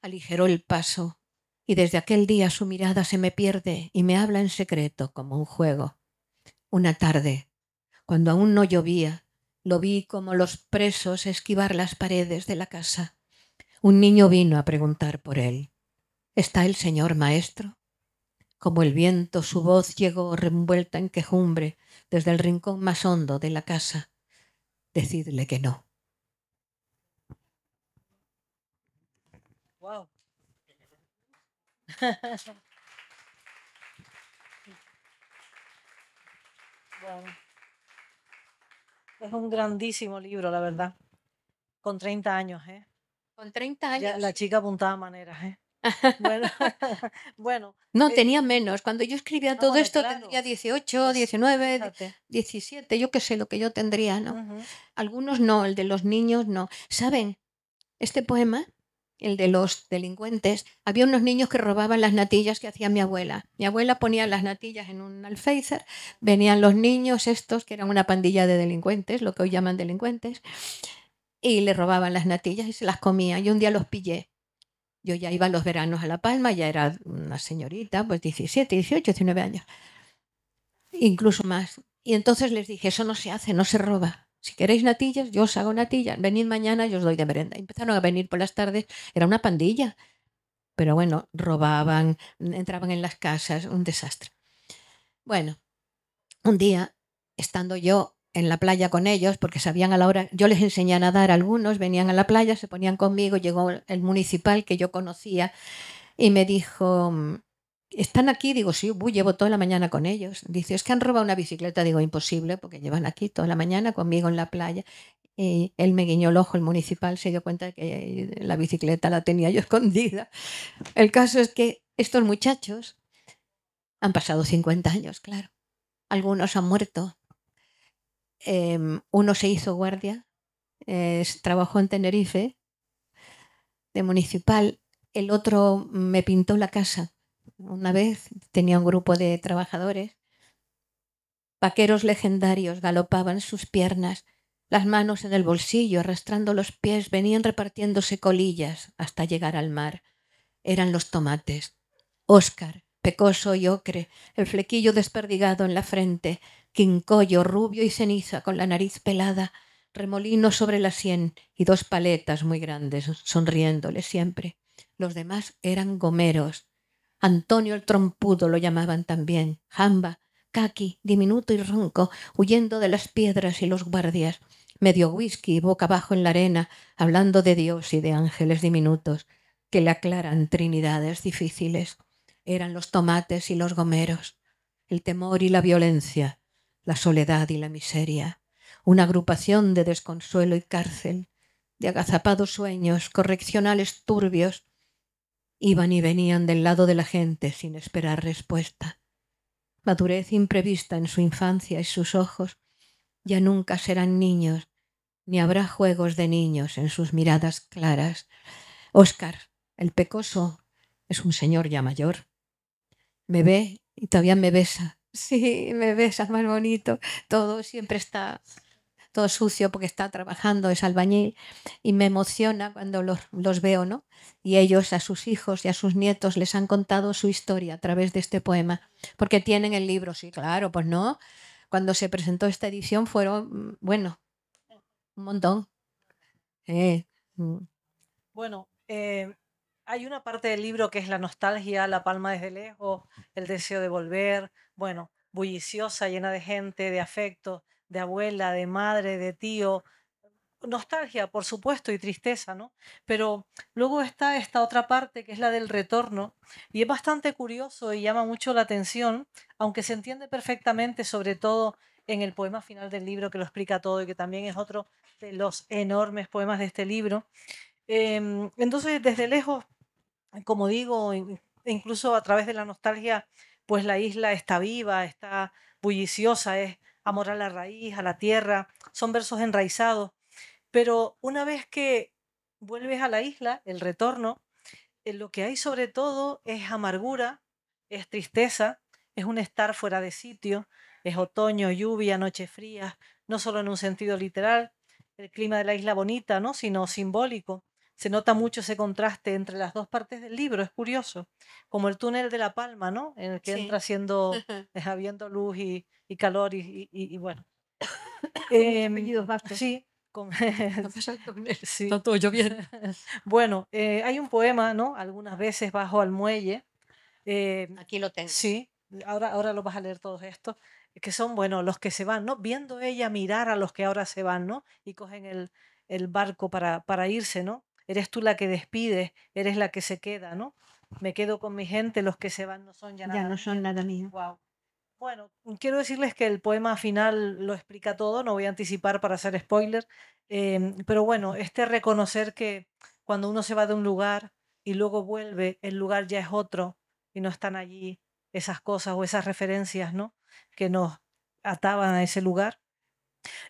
S2: Aligeró el paso y desde aquel día su mirada se me pierde y me habla en secreto como un juego. Una tarde, cuando aún no llovía, lo vi como los presos esquivar las paredes de la casa. Un niño vino a preguntar por él. ¿Está el señor maestro? Como el viento, su voz llegó revuelta en quejumbre desde el rincón más hondo de la casa. Decidle que no.
S1: Wow. Bueno, es un grandísimo libro, la verdad. Con 30 años, ¿eh?
S2: Con 30
S1: Ya
S2: años.
S1: la chica apuntaba maneras, ¿eh? Bueno, bueno.
S2: No, tenía menos. Cuando yo escribía todo esto
S1: claro.
S2: tendría 18,
S1: Pues,
S2: 19,
S1: fíjate.
S2: 17, yo qué sé lo que yo tendría, ¿no?
S1: Ujú.
S2: Algunos no, el de los niños no. ¿Saben? Este poema, el de los delincuentes, había unos niños que robaban las natillas que hacía mi abuela. Mi abuela ponía las natillas en un alféizar, venían los niños estos, que eran una pandilla de delincuentes, lo que hoy llaman delincuentes, y le robaban las natillas y se las comían. Yo un día los pillé. Yo ya iba los veranos a La Palma, ya era una señorita, pues 17, 18, 19 años, incluso más. Y entonces les dije, eso no se hace, no se roba. Si queréis natillas, yo os hago natillas. Venid mañana y os doy de merenda. Empezaron a venir por las tardes, era una pandilla. Pero bueno, robaban, entraban en las casas, un desastre. Bueno, un día, estando yo en la playa con ellos, porque sabían a la hora, yo les enseñé a nadar a algunos, venían a la playa, se ponían conmigo, llegó el municipal que yo conocía y me dijo, ¿están aquí? Digo, sí, llevo toda la mañana con ellos. Dice, es que han robado una bicicleta. Digo, imposible, porque llevan aquí toda la mañana conmigo en la playa. Y él me guiñó el ojo, el municipal se dio cuenta de que la bicicleta la tenía yo escondida. El caso es que estos muchachos han pasado 50 años, claro. Algunos han muerto. Uno se hizo guardia, trabajó en Tenerife, de municipal. El otro me pintó la casa. Una vez tenía un grupo de trabajadores. Vaqueros legendarios galopaban sus piernas, las manos en el bolsillo, arrastrando los pies, venían repartiéndose colillas hasta llegar al mar. Eran los tomates. Óscar, pecoso y ocre, el flequillo desperdigado en la frente, quincollo, rubio y ceniza, con la nariz pelada, remolino sobre la sien y dos paletas muy grandes, sonriéndole siempre. Los demás eran gomeros. Antonio el trompudo lo llamaban también, Jamba, caqui, diminuto y ronco, huyendo de las piedras y los guardias, medio whisky, boca abajo en la arena, hablando de Dios y de ángeles diminutos que le aclaran trinidades difíciles. Eran los tomates y los gomeros, el temor y la violencia, la soledad y la miseria, una agrupación de desconsuelo y cárcel, de agazapados sueños, correccionales turbios, iban y venían del lado de la gente sin esperar respuesta. Madurez imprevista en su infancia y sus ojos, ya nunca serán niños, ni habrá juegos de niños en sus miradas claras. Óscar, el pecoso, es un señor ya mayor. Me ve y todavía me besa. Sí, me besa, más bonito. Todo siempre está todo sucio porque está trabajando, es albañil, y me emociona cuando los veo, ¿no? Y ellos a sus hijos y a sus nietos les han contado su historia a través de este poema, porque tienen el libro, sí, claro, pues no. Cuando se presentó esta edición fueron, bueno, un montón. Mm.
S1: Bueno, hay una parte del libro que es la nostalgia, la palma desde lejos, el deseo de volver, bueno, bulliciosa, llena de gente, de afecto, de abuela, de madre, de tío. Nostalgia, por supuesto, y tristeza, ¿no? Pero luego está esta otra parte que es la del retorno, y es bastante curioso y llama mucho la atención, aunque se entiende perfectamente, sobre todo en el poema final del libro que lo explica todo y que también es otro de los enormes poemas de este libro. Entonces, desde lejos, como digo, incluso a través de la nostalgia, pues la isla está viva, está bulliciosa, es amor a la raíz, a la tierra, son versos enraizados, pero una vez que vuelves a la isla, el retorno, lo que hay sobre todo es amargura, es tristeza, es un estar fuera de sitio, es otoño, lluvia, noches frías, no solo en un sentido literal, el clima de la isla bonita, ¿no? Sino simbólico. Se nota mucho ese contraste entre las dos partes del libro, es curioso, como el túnel de La Palma, ¿no? En el que entra
S2: Sí.
S1: siendo, habiendo luz y calor y bueno.
S2: Apellidos vascos.
S1: Sí, con,
S2: Ha pasado con él.
S1: sí.
S2: Está todo lloviendo.
S1: Bueno, hay un poema, ¿no? Algunas veces bajo al muelle.
S2: Aquí lo tengo.
S1: Sí, ahora lo vas a leer todos estos, que son, bueno, los que se van, ¿no? Viendo ella mirar a los que ahora se van, ¿no? Y cogen el barco para irse, ¿no? Eres tú la que despides, eres la que se queda, ¿no? Me quedo con mi gente, los que se van no son ya
S2: Ya
S1: nada
S2: no son
S1: mío.
S2: nada mío.
S1: Wow. Bueno, quiero decirles que el poema final lo explica todo, no voy a anticipar para hacer spoiler, pero bueno, este reconocer que cuando uno se va de un lugar y luego vuelve, el lugar ya es otro y no están allí esas cosas o esas referencias, ¿no? Que nos ataban a ese lugar.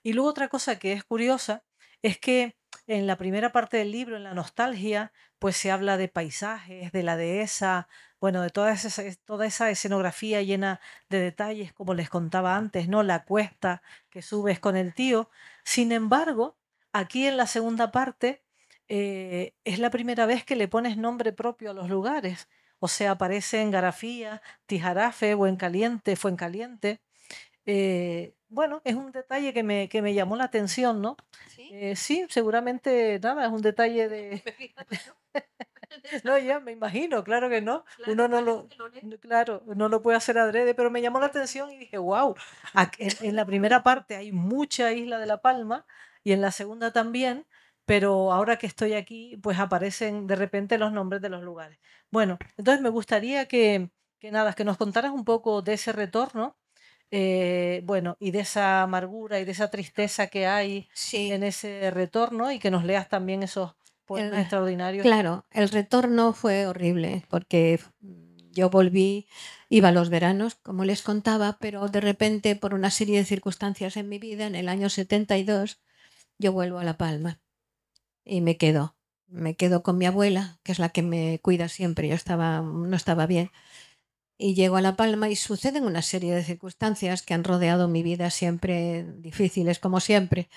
S1: Y luego otra cosa que es curiosa es que en la primera parte del libro, en la nostalgia, pues se habla de paisajes, de la dehesa, bueno, de toda esa escenografía llena de detalles, como les contaba antes, ¿no? La cuesta que subes con el tío. Sin embargo, aquí en la segunda parte es la primera vez que le pones nombre propio a los lugares. O sea, aparece en Garafía, Tijarafe, Buencaliente, Fuencaliente. Bueno, es un detalle que me llamó la atención, ¿no?
S2: ¿Sí?
S1: Sí, seguramente, nada, es un detalle de... No, ya me imagino, claro que no. Uno no lo, claro, no lo puede hacer adrede, pero me llamó la atención y dije, wow, en la primera parte hay mucha Isla de la Palma y en la segunda también, pero ahora que estoy aquí, pues aparecen de repente los nombres de los lugares. Bueno, entonces me gustaría que nada, que nos contaras un poco de ese retorno, bueno, y de esa amargura y de esa tristeza que hay
S2: Sí,
S1: en ese retorno y que nos leas también esos poemas
S2: el,
S1: extraordinarios.
S2: claro, el retorno fue horrible porque yo volví, iba a los veranos, como les contaba, pero de repente por una serie de circunstancias en mi vida, en el año 72, yo vuelvo a La Palma y me quedo. Me quedo con mi abuela, que es la que me cuida siempre. Yo no estaba bien. Y llego a La Palma y suceden una serie de circunstancias que han rodeado mi vida siempre difíciles, como siempre.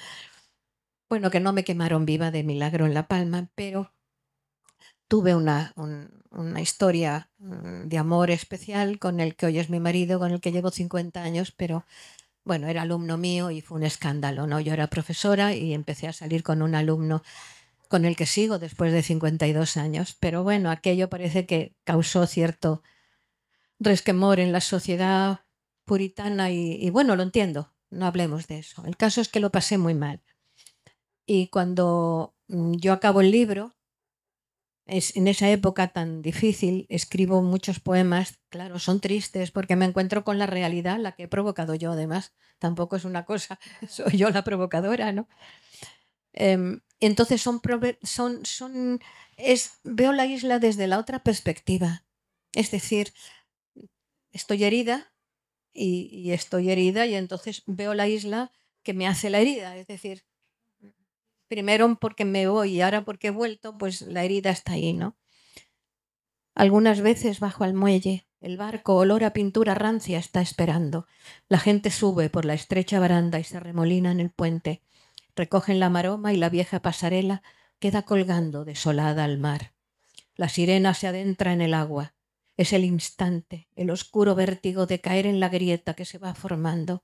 S2: Bueno, que no me quemaron viva de milagro en La Palma, pero tuve una historia de amor especial con el que hoy es mi marido, con el que llevo 50 años, pero bueno, era alumno mío y fue un escándalo, ¿no? Yo era profesora y empecé a salir con un alumno con el que sigo después de 52 años, pero bueno, aquello parece que causó cierto resquemor en la sociedad puritana y bueno, lo entiendo, no hablemos de eso. El caso es que lo pasé muy mal. Y cuando yo acabo el libro, en esa época tan difícil, escribo muchos poemas, claro, son tristes porque me encuentro con la realidad, la que he provocado yo además. Tampoco es una cosa, soy yo la provocadora, ¿no? Entonces veo la isla desde la otra perspectiva. Es decir, estoy herida y estoy herida y entonces veo la isla que me hace la herida. Es decir, primero porque me voy y ahora porque he vuelto, pues la herida está ahí, ¿no? Algunas veces bajo al muelle, el barco olor a pintura rancia está esperando. La gente sube por la estrecha baranda y se remolina en el puente. Recogen la maroma y la vieja pasarela queda colgando desolada al mar. La sirena se adentra en el agua. Es el instante, el oscuro vértigo de caer en la grieta que se va formando.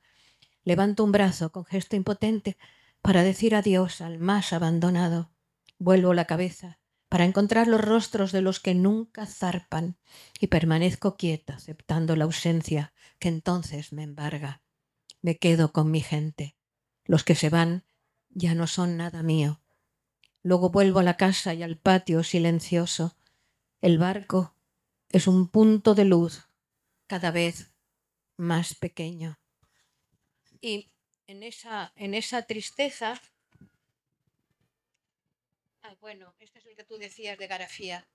S2: Levanto un brazo con gesto impotente para decir adiós al más abandonado. Vuelvo la cabeza para encontrar los rostros de los que nunca zarpan y permanezco quieta aceptando la ausencia que entonces me embarga. Me quedo con mi gente. Los que se van ya no son nada mío. Luego vuelvo a la casa y al patio silencioso. El barco es un punto de luz cada vez más pequeño. Y en esa tristeza, bueno, este es el que tú decías de Garafía.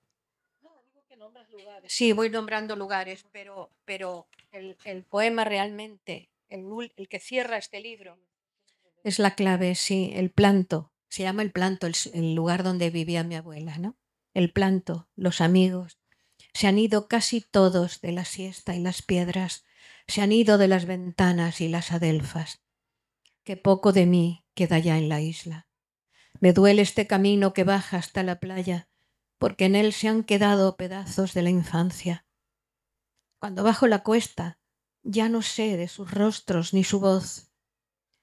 S1: No, digo que nombras lugares.
S2: Sí, voy nombrando lugares, pero el poema realmente, el que cierra este libro, es la clave, sí, el planto. Se llama el planto, el lugar donde vivía mi abuela, ¿no? El planto, los amigos. Se han ido casi todos de la siesta y las piedras. Se han ido de las ventanas y las adelfas. Qué poco de mí queda ya en la isla. Me duele este camino que baja hasta la playa, porque en él se han quedado pedazos de la infancia. Cuando bajo la cuesta, ya no sé de sus rostros ni su voz.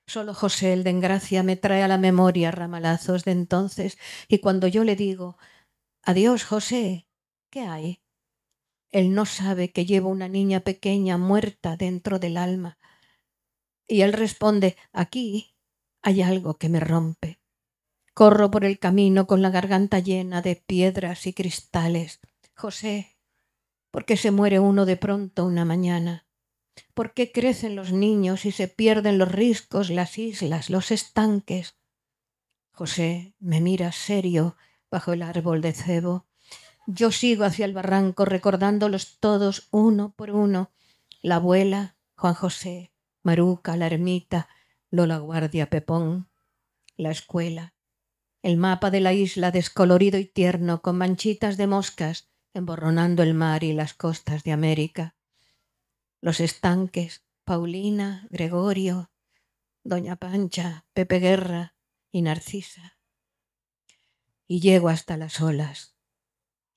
S2: Solo José, el de Engracia, me trae a la memoria ramalazos de entonces, y cuando yo le digo, adiós, José, ¿qué hay? Él no sabe que llevo una niña pequeña muerta dentro del alma. Y él responde, aquí hay algo que me rompe. Corro por el camino con la garganta llena de piedras y cristales. José, ¿por qué se muere uno de pronto una mañana? ¿Por qué crecen los niños y se pierden los riscos, las islas, los estanques? José me mira serio bajo el árbol de cebo. Yo sigo hacia el barranco recordándolos todos uno por uno. La abuela, Juan José, Maruca, la ermita, Lola Guardia, Pepón, la escuela, el mapa de la isla descolorido y tierno con manchitas de moscas emborronando el mar y las costas de América. Los estanques, Paulina, Gregorio, Doña Pancha, Pepe Guerra y Narcisa. Y llego hasta las olas.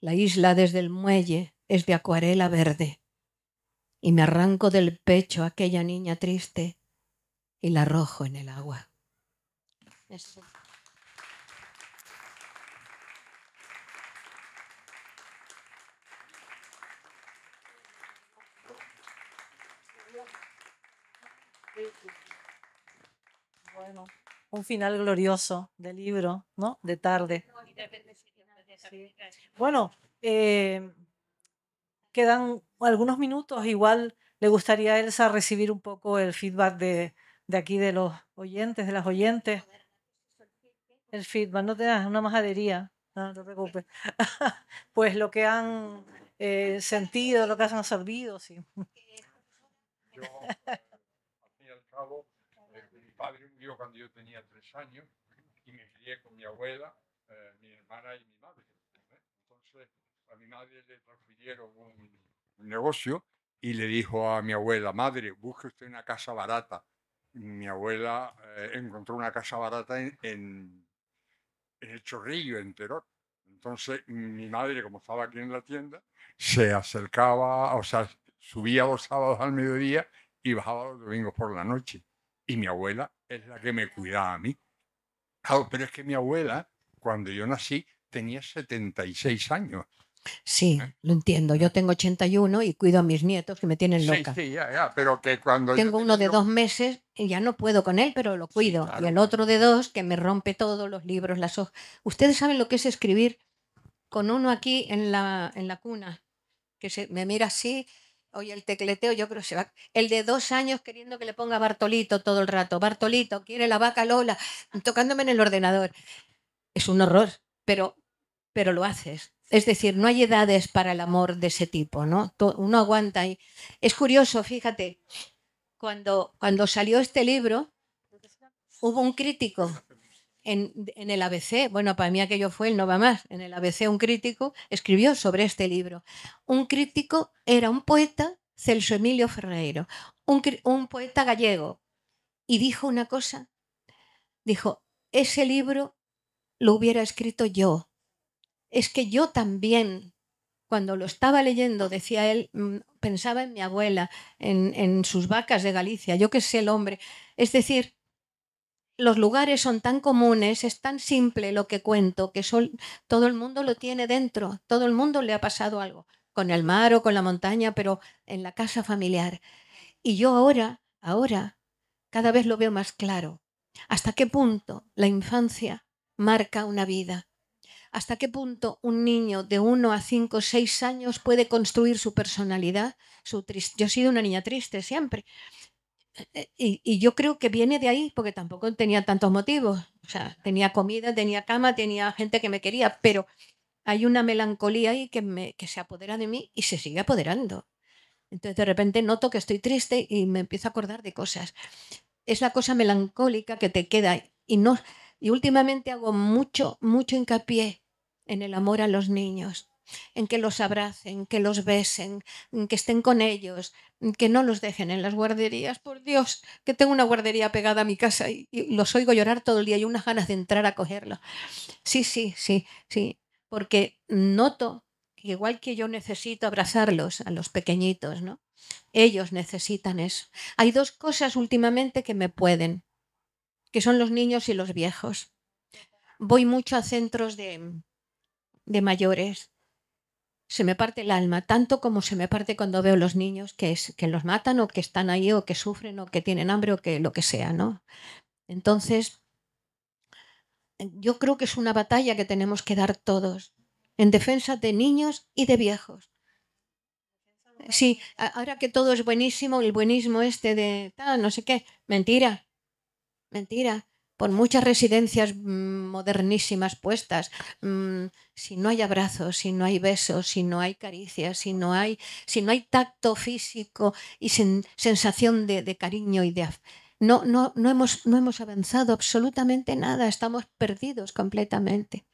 S2: La isla desde el muelle es de acuarela verde. Y me arranco del pecho a aquella niña triste y la arrojo en el agua. Eso.
S1: Bueno, un final glorioso del libro, ¿no? De tarde. Sí. Bueno, quedan algunos minutos. Igual le gustaría a Elsa recibir un poco el feedback de aquí de los oyentes, de las oyentes. El feedback, no te das una majadería, no te preocupes. Pues lo que han sentido, lo que han absorbido, sí.
S3: Yo, al fin y al cabo, mi padre murió cuando yo tenía 3 años y me crié con mi abuela, mi hermana y mi madre. Entonces, a mi madre le transfirieron un negocio y le dijo a mi abuela: madre, busque usted una casa barata. Mi abuela encontró una casa barata en el Chorrillo, en Teror. Entonces, mi madre, como estaba aquí en la tienda, se acercaba, o sea, subía los sábados al mediodía y bajaba los domingos por la noche. Y mi abuela es la que me cuidaba a mí. Claro, pero es que mi abuela, cuando yo nací, tenía 76 años.
S2: Sí, lo entiendo. Yo tengo 81 y cuido a mis nietos que me tienen loca.
S3: Sí, ya, pero que cuando
S2: tengo uno de 2 meses y ya no puedo con él, pero lo cuido.
S3: claro.
S2: Y el otro de 2 que me rompe todos los libros, las hojas. Ustedes saben lo que es escribir con uno aquí en la cuna, que me mira así, oye el tecleteo, yo creo que se va. El de 2 años queriendo que le ponga Bartolito todo el rato. Bartolito, quiere la vaca Lola, tocándome en el ordenador. Es un horror, pero lo haces. Es decir, no hay edades para el amor de ese tipo, ¿no? Uno aguanta ahí. Es curioso, fíjate, cuando salió este libro, hubo un crítico en el ABC, bueno, para mí aquello fue el no va más, en el ABC un crítico escribió sobre este libro. Un crítico era un poeta, Celso Emilio Ferreiro, un poeta gallego, y dijo una cosa, dijo, ese libro lo hubiera escrito yo. Es que yo también, cuando lo estaba leyendo, decía él, pensaba en mi abuela, en sus vacas de Galicia, yo qué sé el hombre. Es decir, los lugares son tan comunes, es tan simple lo que cuento, que todo el mundo lo tiene dentro, todo el mundo le ha pasado algo, con el mar o con la montaña, pero en la casa familiar. Y yo ahora, cada vez lo veo más claro. ¿Hasta qué punto la infancia marca una vida? ¿Hasta qué punto un niño de 1 a 5, 6 años puede construir su personalidad? Yo he sido una niña triste siempre. Y yo creo que viene de ahí, porque tampoco tenía tantos motivos. O sea, tenía comida, tenía cama, tenía gente que me quería, pero hay una melancolía ahí que se apodera de mí y se sigue apoderando. Entonces de repente noto que estoy triste y me empiezo a acordar de cosas. Es la cosa melancólica que te queda y últimamente hago mucho hincapié en el amor a los niños, en que los abracen, que los besen, que estén con ellos, que no los dejen en las guarderías. Por Dios, que tengo una guardería pegada a mi casa y los oigo llorar todo el día y unas ganas de entrar a cogerlos. Sí, porque noto que igual que yo necesito abrazarlos a los pequeñitos, ¿no? Ellos necesitan eso. Hay 2 cosas últimamente que me pueden, que son los niños y los viejos. Voy mucho a centros de mayores. Se me parte el alma, tanto como se me parte cuando veo los niños que los matan o que están ahí o que sufren o que tienen hambre o que lo que sea, ¿no? Entonces, yo creo que es una batalla que tenemos que dar todos en defensa de niños y de viejos. Sí, ahora que todo es buenísimo, el buenismo este de no sé qué, mentira. Por muchas residencias modernísimas puestas, si no hay abrazos, si no hay besos, si no hay caricias, si no hay tacto físico y sensación de cariño y de no hemos avanzado absolutamente nada, estamos perdidos completamente.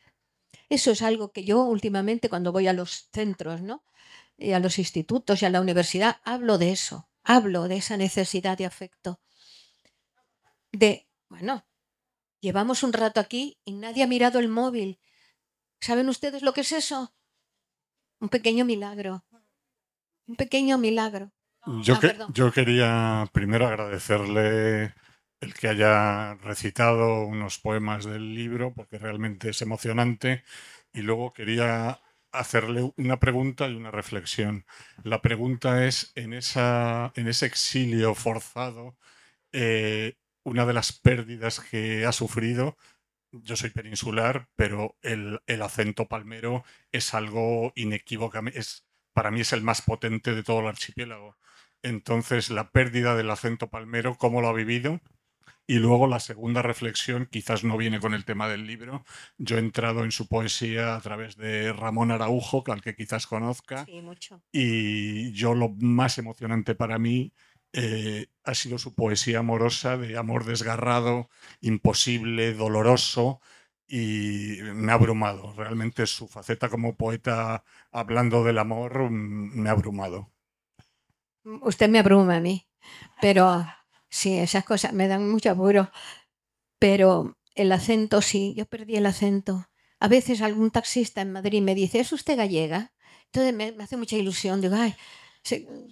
S2: Eso es algo que yo últimamente cuando voy a los centros, ¿no? Y a los institutos y a la universidad, hablo de eso, hablo de esa necesidad de afecto. Bueno, llevamos un rato aquí y nadie ha mirado el móvil. ¿Saben ustedes lo que es eso? Un pequeño milagro. Un pequeño milagro.
S4: Yo quería primero agradecerle el que haya recitado unos poemas del libro, porque realmente es emocionante, y luego quería hacerle una pregunta y una reflexión. La pregunta es, en ese exilio forzado una de las pérdidas que ha sufrido. Yo soy peninsular, pero el acento palmero es algo inequívocamente, para mí es el más potente de todo el archipiélago. Entonces, la pérdida del acento palmero, ¿cómo lo ha vivido? Y luego la segunda reflexión, quizás no viene con el tema del libro. Yo he entrado en su poesía a través de Ramón Araujo, al que quizás conozca,
S2: Sí, mucho.
S4: y yo lo más emocionante para mí ha sido su poesía amorosa, de amor desgarrado, imposible, doloroso, y me ha abrumado. Realmente su faceta como poeta hablando del amor me ha abrumado.
S2: Usted me abruma a mí, pero sí, esas cosas me dan mucho apuro. Pero el acento, sí, yo perdí el acento. A veces algún taxista en Madrid me dice, ¿es usted gallega? Entonces me hace mucha ilusión. Digo, ay,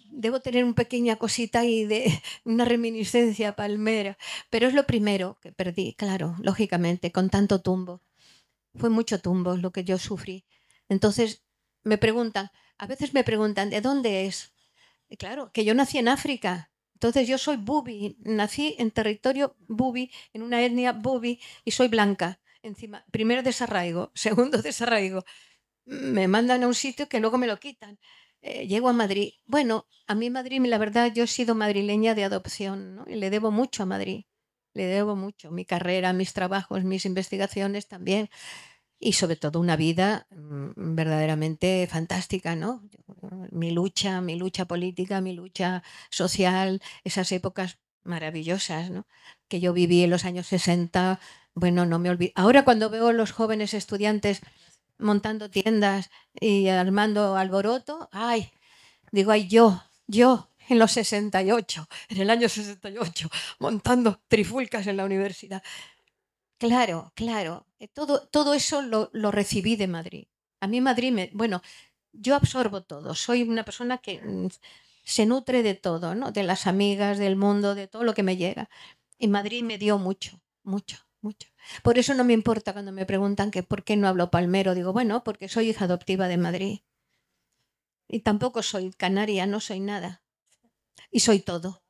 S2: debo tener una pequeña cosita ahí de una reminiscencia palmera. Pero es lo primero que perdí, claro, lógicamente, con tanto tumbo. Fue mucho tumbo lo que yo sufrí. Entonces me preguntan, a veces me preguntan, ¿de dónde es? Y claro, que yo nací en África. Entonces yo soy bubi, nací en territorio bubi, en una etnia bubi y soy blanca. Encima, primer desarraigo, segundo desarraigo. Me mandan a un sitio que luego me lo quitan. Llego a Madrid. Bueno, a mí Madrid, la verdad, yo he sido madrileña de adopción, ¿no? Y le debo mucho a Madrid. Le debo mucho. Mi carrera, mis trabajos, mis investigaciones también y sobre todo una vida verdaderamente fantástica, ¿no? Mi lucha política, mi lucha social, esas épocas maravillosas, ¿no? Que yo viví en los años 60, bueno, no me olvido. Ahora cuando veo a los jóvenes estudiantes montando tiendas y armando alboroto, ay, digo, ay, yo en los 68, en el año 68, montando trifulcas en la universidad. Claro, claro. Todo eso lo recibí de Madrid. A mí Madrid bueno, yo absorbo todo. Soy una persona que se nutre de todo, ¿no? De las amigas, del mundo, de todo lo que me llega. Y Madrid me dio mucho, mucho, mucho. Por eso no me importa cuando me preguntan que por qué no hablo palmero. Digo, bueno, porque soy hija adoptiva de Madrid. Y tampoco soy canaria, no soy nada. Y soy todo.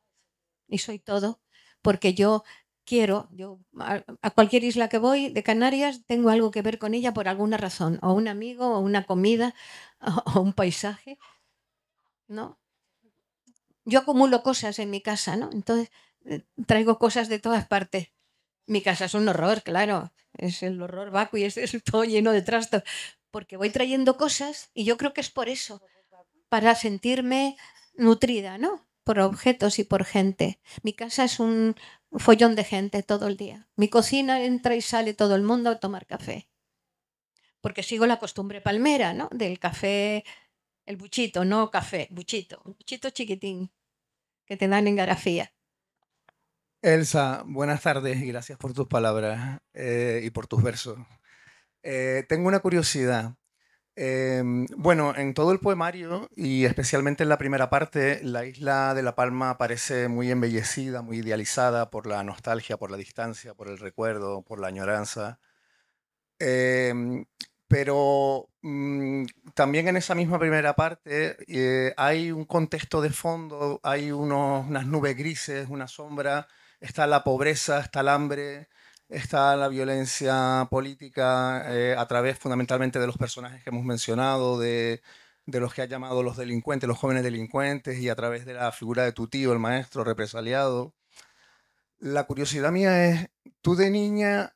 S2: Y soy todo. Porque yo quiero, a cualquier isla que voy de Canarias tengo algo que ver con ella por alguna razón, o un amigo, o una comida, o un paisaje, ¿no? Yo acumulo cosas en mi casa, ¿no? Entonces traigo cosas de todas partes. Mi casa es un horror, claro, es el horror vacui, es todo lleno de trastos, porque voy trayendo cosas y yo creo que es por eso, para sentirme nutrida, ¿no? Por objetos y por gente. Mi casa es un follón de gente todo el día. Mi cocina entra y sale todo el mundo a tomar café. Porque sigo la costumbre palmera, ¿no? Del café, el buchito, no café, buchito, un buchito chiquitín que te dan en Garafía.
S5: Elsa, buenas tardes y gracias por tus palabras y por tus versos. Tengo una curiosidad. Bueno, en todo el poemario y especialmente en la primera parte, la isla de La Palma parece muy embellecida, muy idealizada por la nostalgia, por la distancia, por el recuerdo, por la añoranza. Em, pero también en esa misma primera parte hay un contexto de fondo, hay unas nubes grises, una sombra, está la pobreza, está el hambre, está la violencia política a través fundamentalmente de los personajes que hemos mencionado, de los que ha llamado los delincuentes, los jóvenes delincuentes, y a través de la figura de tu tío, el maestro represaliado. La curiosidad mía es, ¿tú de niña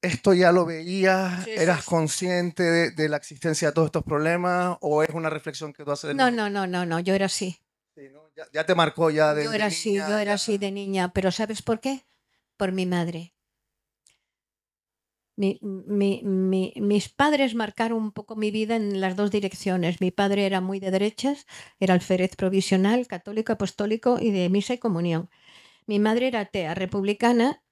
S5: esto ya lo veías?
S2: Sí,
S5: ¿Eras
S2: sí.
S5: consciente de la existencia de todos estos problemas o es una reflexión que tú haces?
S2: No, yo era así.
S5: Sí, ¿no? Ya te marcó ya
S2: Yo
S5: de
S2: era así,
S5: niña.
S2: yo era así de niña. Pero ¿sabes por qué? Por mi madre. Mis padres marcaron un poco mi vida en las dos direcciones. Mi padre era muy de derechas, era alférez provisional, católico, apostólico y de misa y comunión. Mi madre era atea, republicana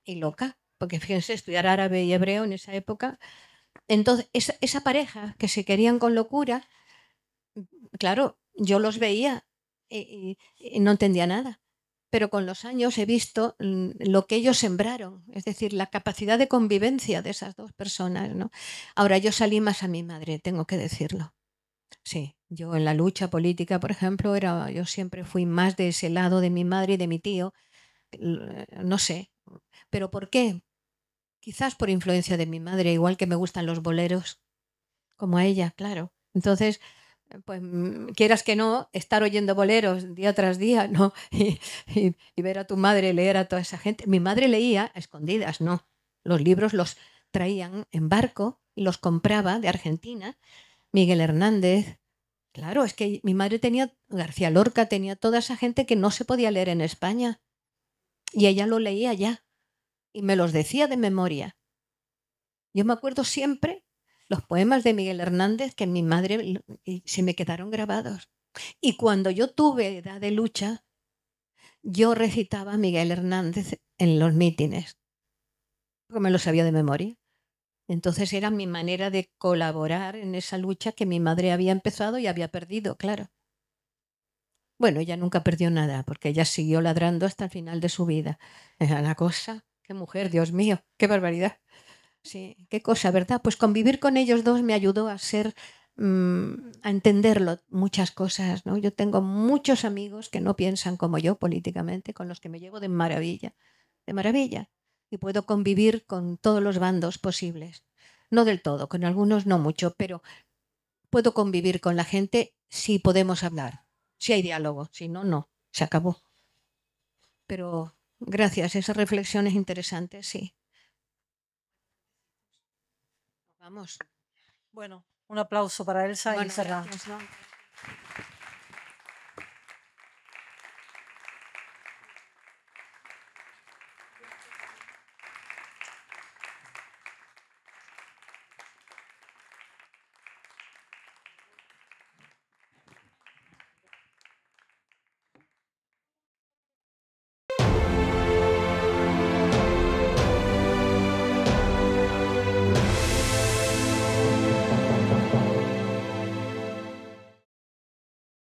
S2: y loca, porque fíjense, estudiar árabe y hebreo en esa época. Entonces, esa pareja que se querían con locura, claro, yo los veía y no entendía nada. Pero con los años he visto lo que ellos sembraron, es decir, la capacidad de convivencia de esas dos personas, ¿no? Ahora, yo salí más a mi madre, tengo que decirlo. Sí, yo en la lucha política, por ejemplo, yo siempre fui más de ese lado de mi madre y de mi tío, no sé. ¿Pero por qué? Quizás por influencia de mi madre, igual que me gustan los boleros, como a ella, claro. Entonces, pues quieras que no, estar oyendo boleros día tras día, ¿no? Y ver a tu madre leer a toda esa gente. Mi madre leía a escondidas, ¿no? Los libros los traían en barco y los compraba de Argentina. Miguel Hernández. Claro, es que mi madre tenía, García Lorca, tenía toda esa gente que no se podía leer en España. Y ella lo leía ya. Y me los decía de memoria. Yo me acuerdo siempre los poemas de Miguel Hernández que mi madre se me quedaron grabados. Y cuando yo tuve edad de lucha, yo recitaba a Miguel Hernández en los mítines, porque me lo sabía de memoria. Entonces era mi manera de colaborar en esa lucha que mi madre había empezado y había perdido, claro. Bueno, ella nunca perdió nada, porque ella siguió ladrando hasta el final de su vida. Era una cosa, qué mujer, Dios mío, qué barbaridad. Sí, qué cosa, ¿verdad? Pues convivir con ellos dos me ayudó a ser, a entenderlo, muchas cosas, ¿no? Yo tengo muchos amigos que no piensan como yo políticamente, con los que me llevo de maravilla, y puedo convivir con todos los bandos posibles. No del todo, con algunos no mucho, pero puedo convivir con la gente si podemos hablar, si hay diálogo, si no, no, se acabó. Pero gracias, esas reflexiones interesantes, sí. Vamos.
S1: Bueno, un aplauso para Elsa y
S2: Bueno,
S1: cerramos.
S2: gracias, ¿no?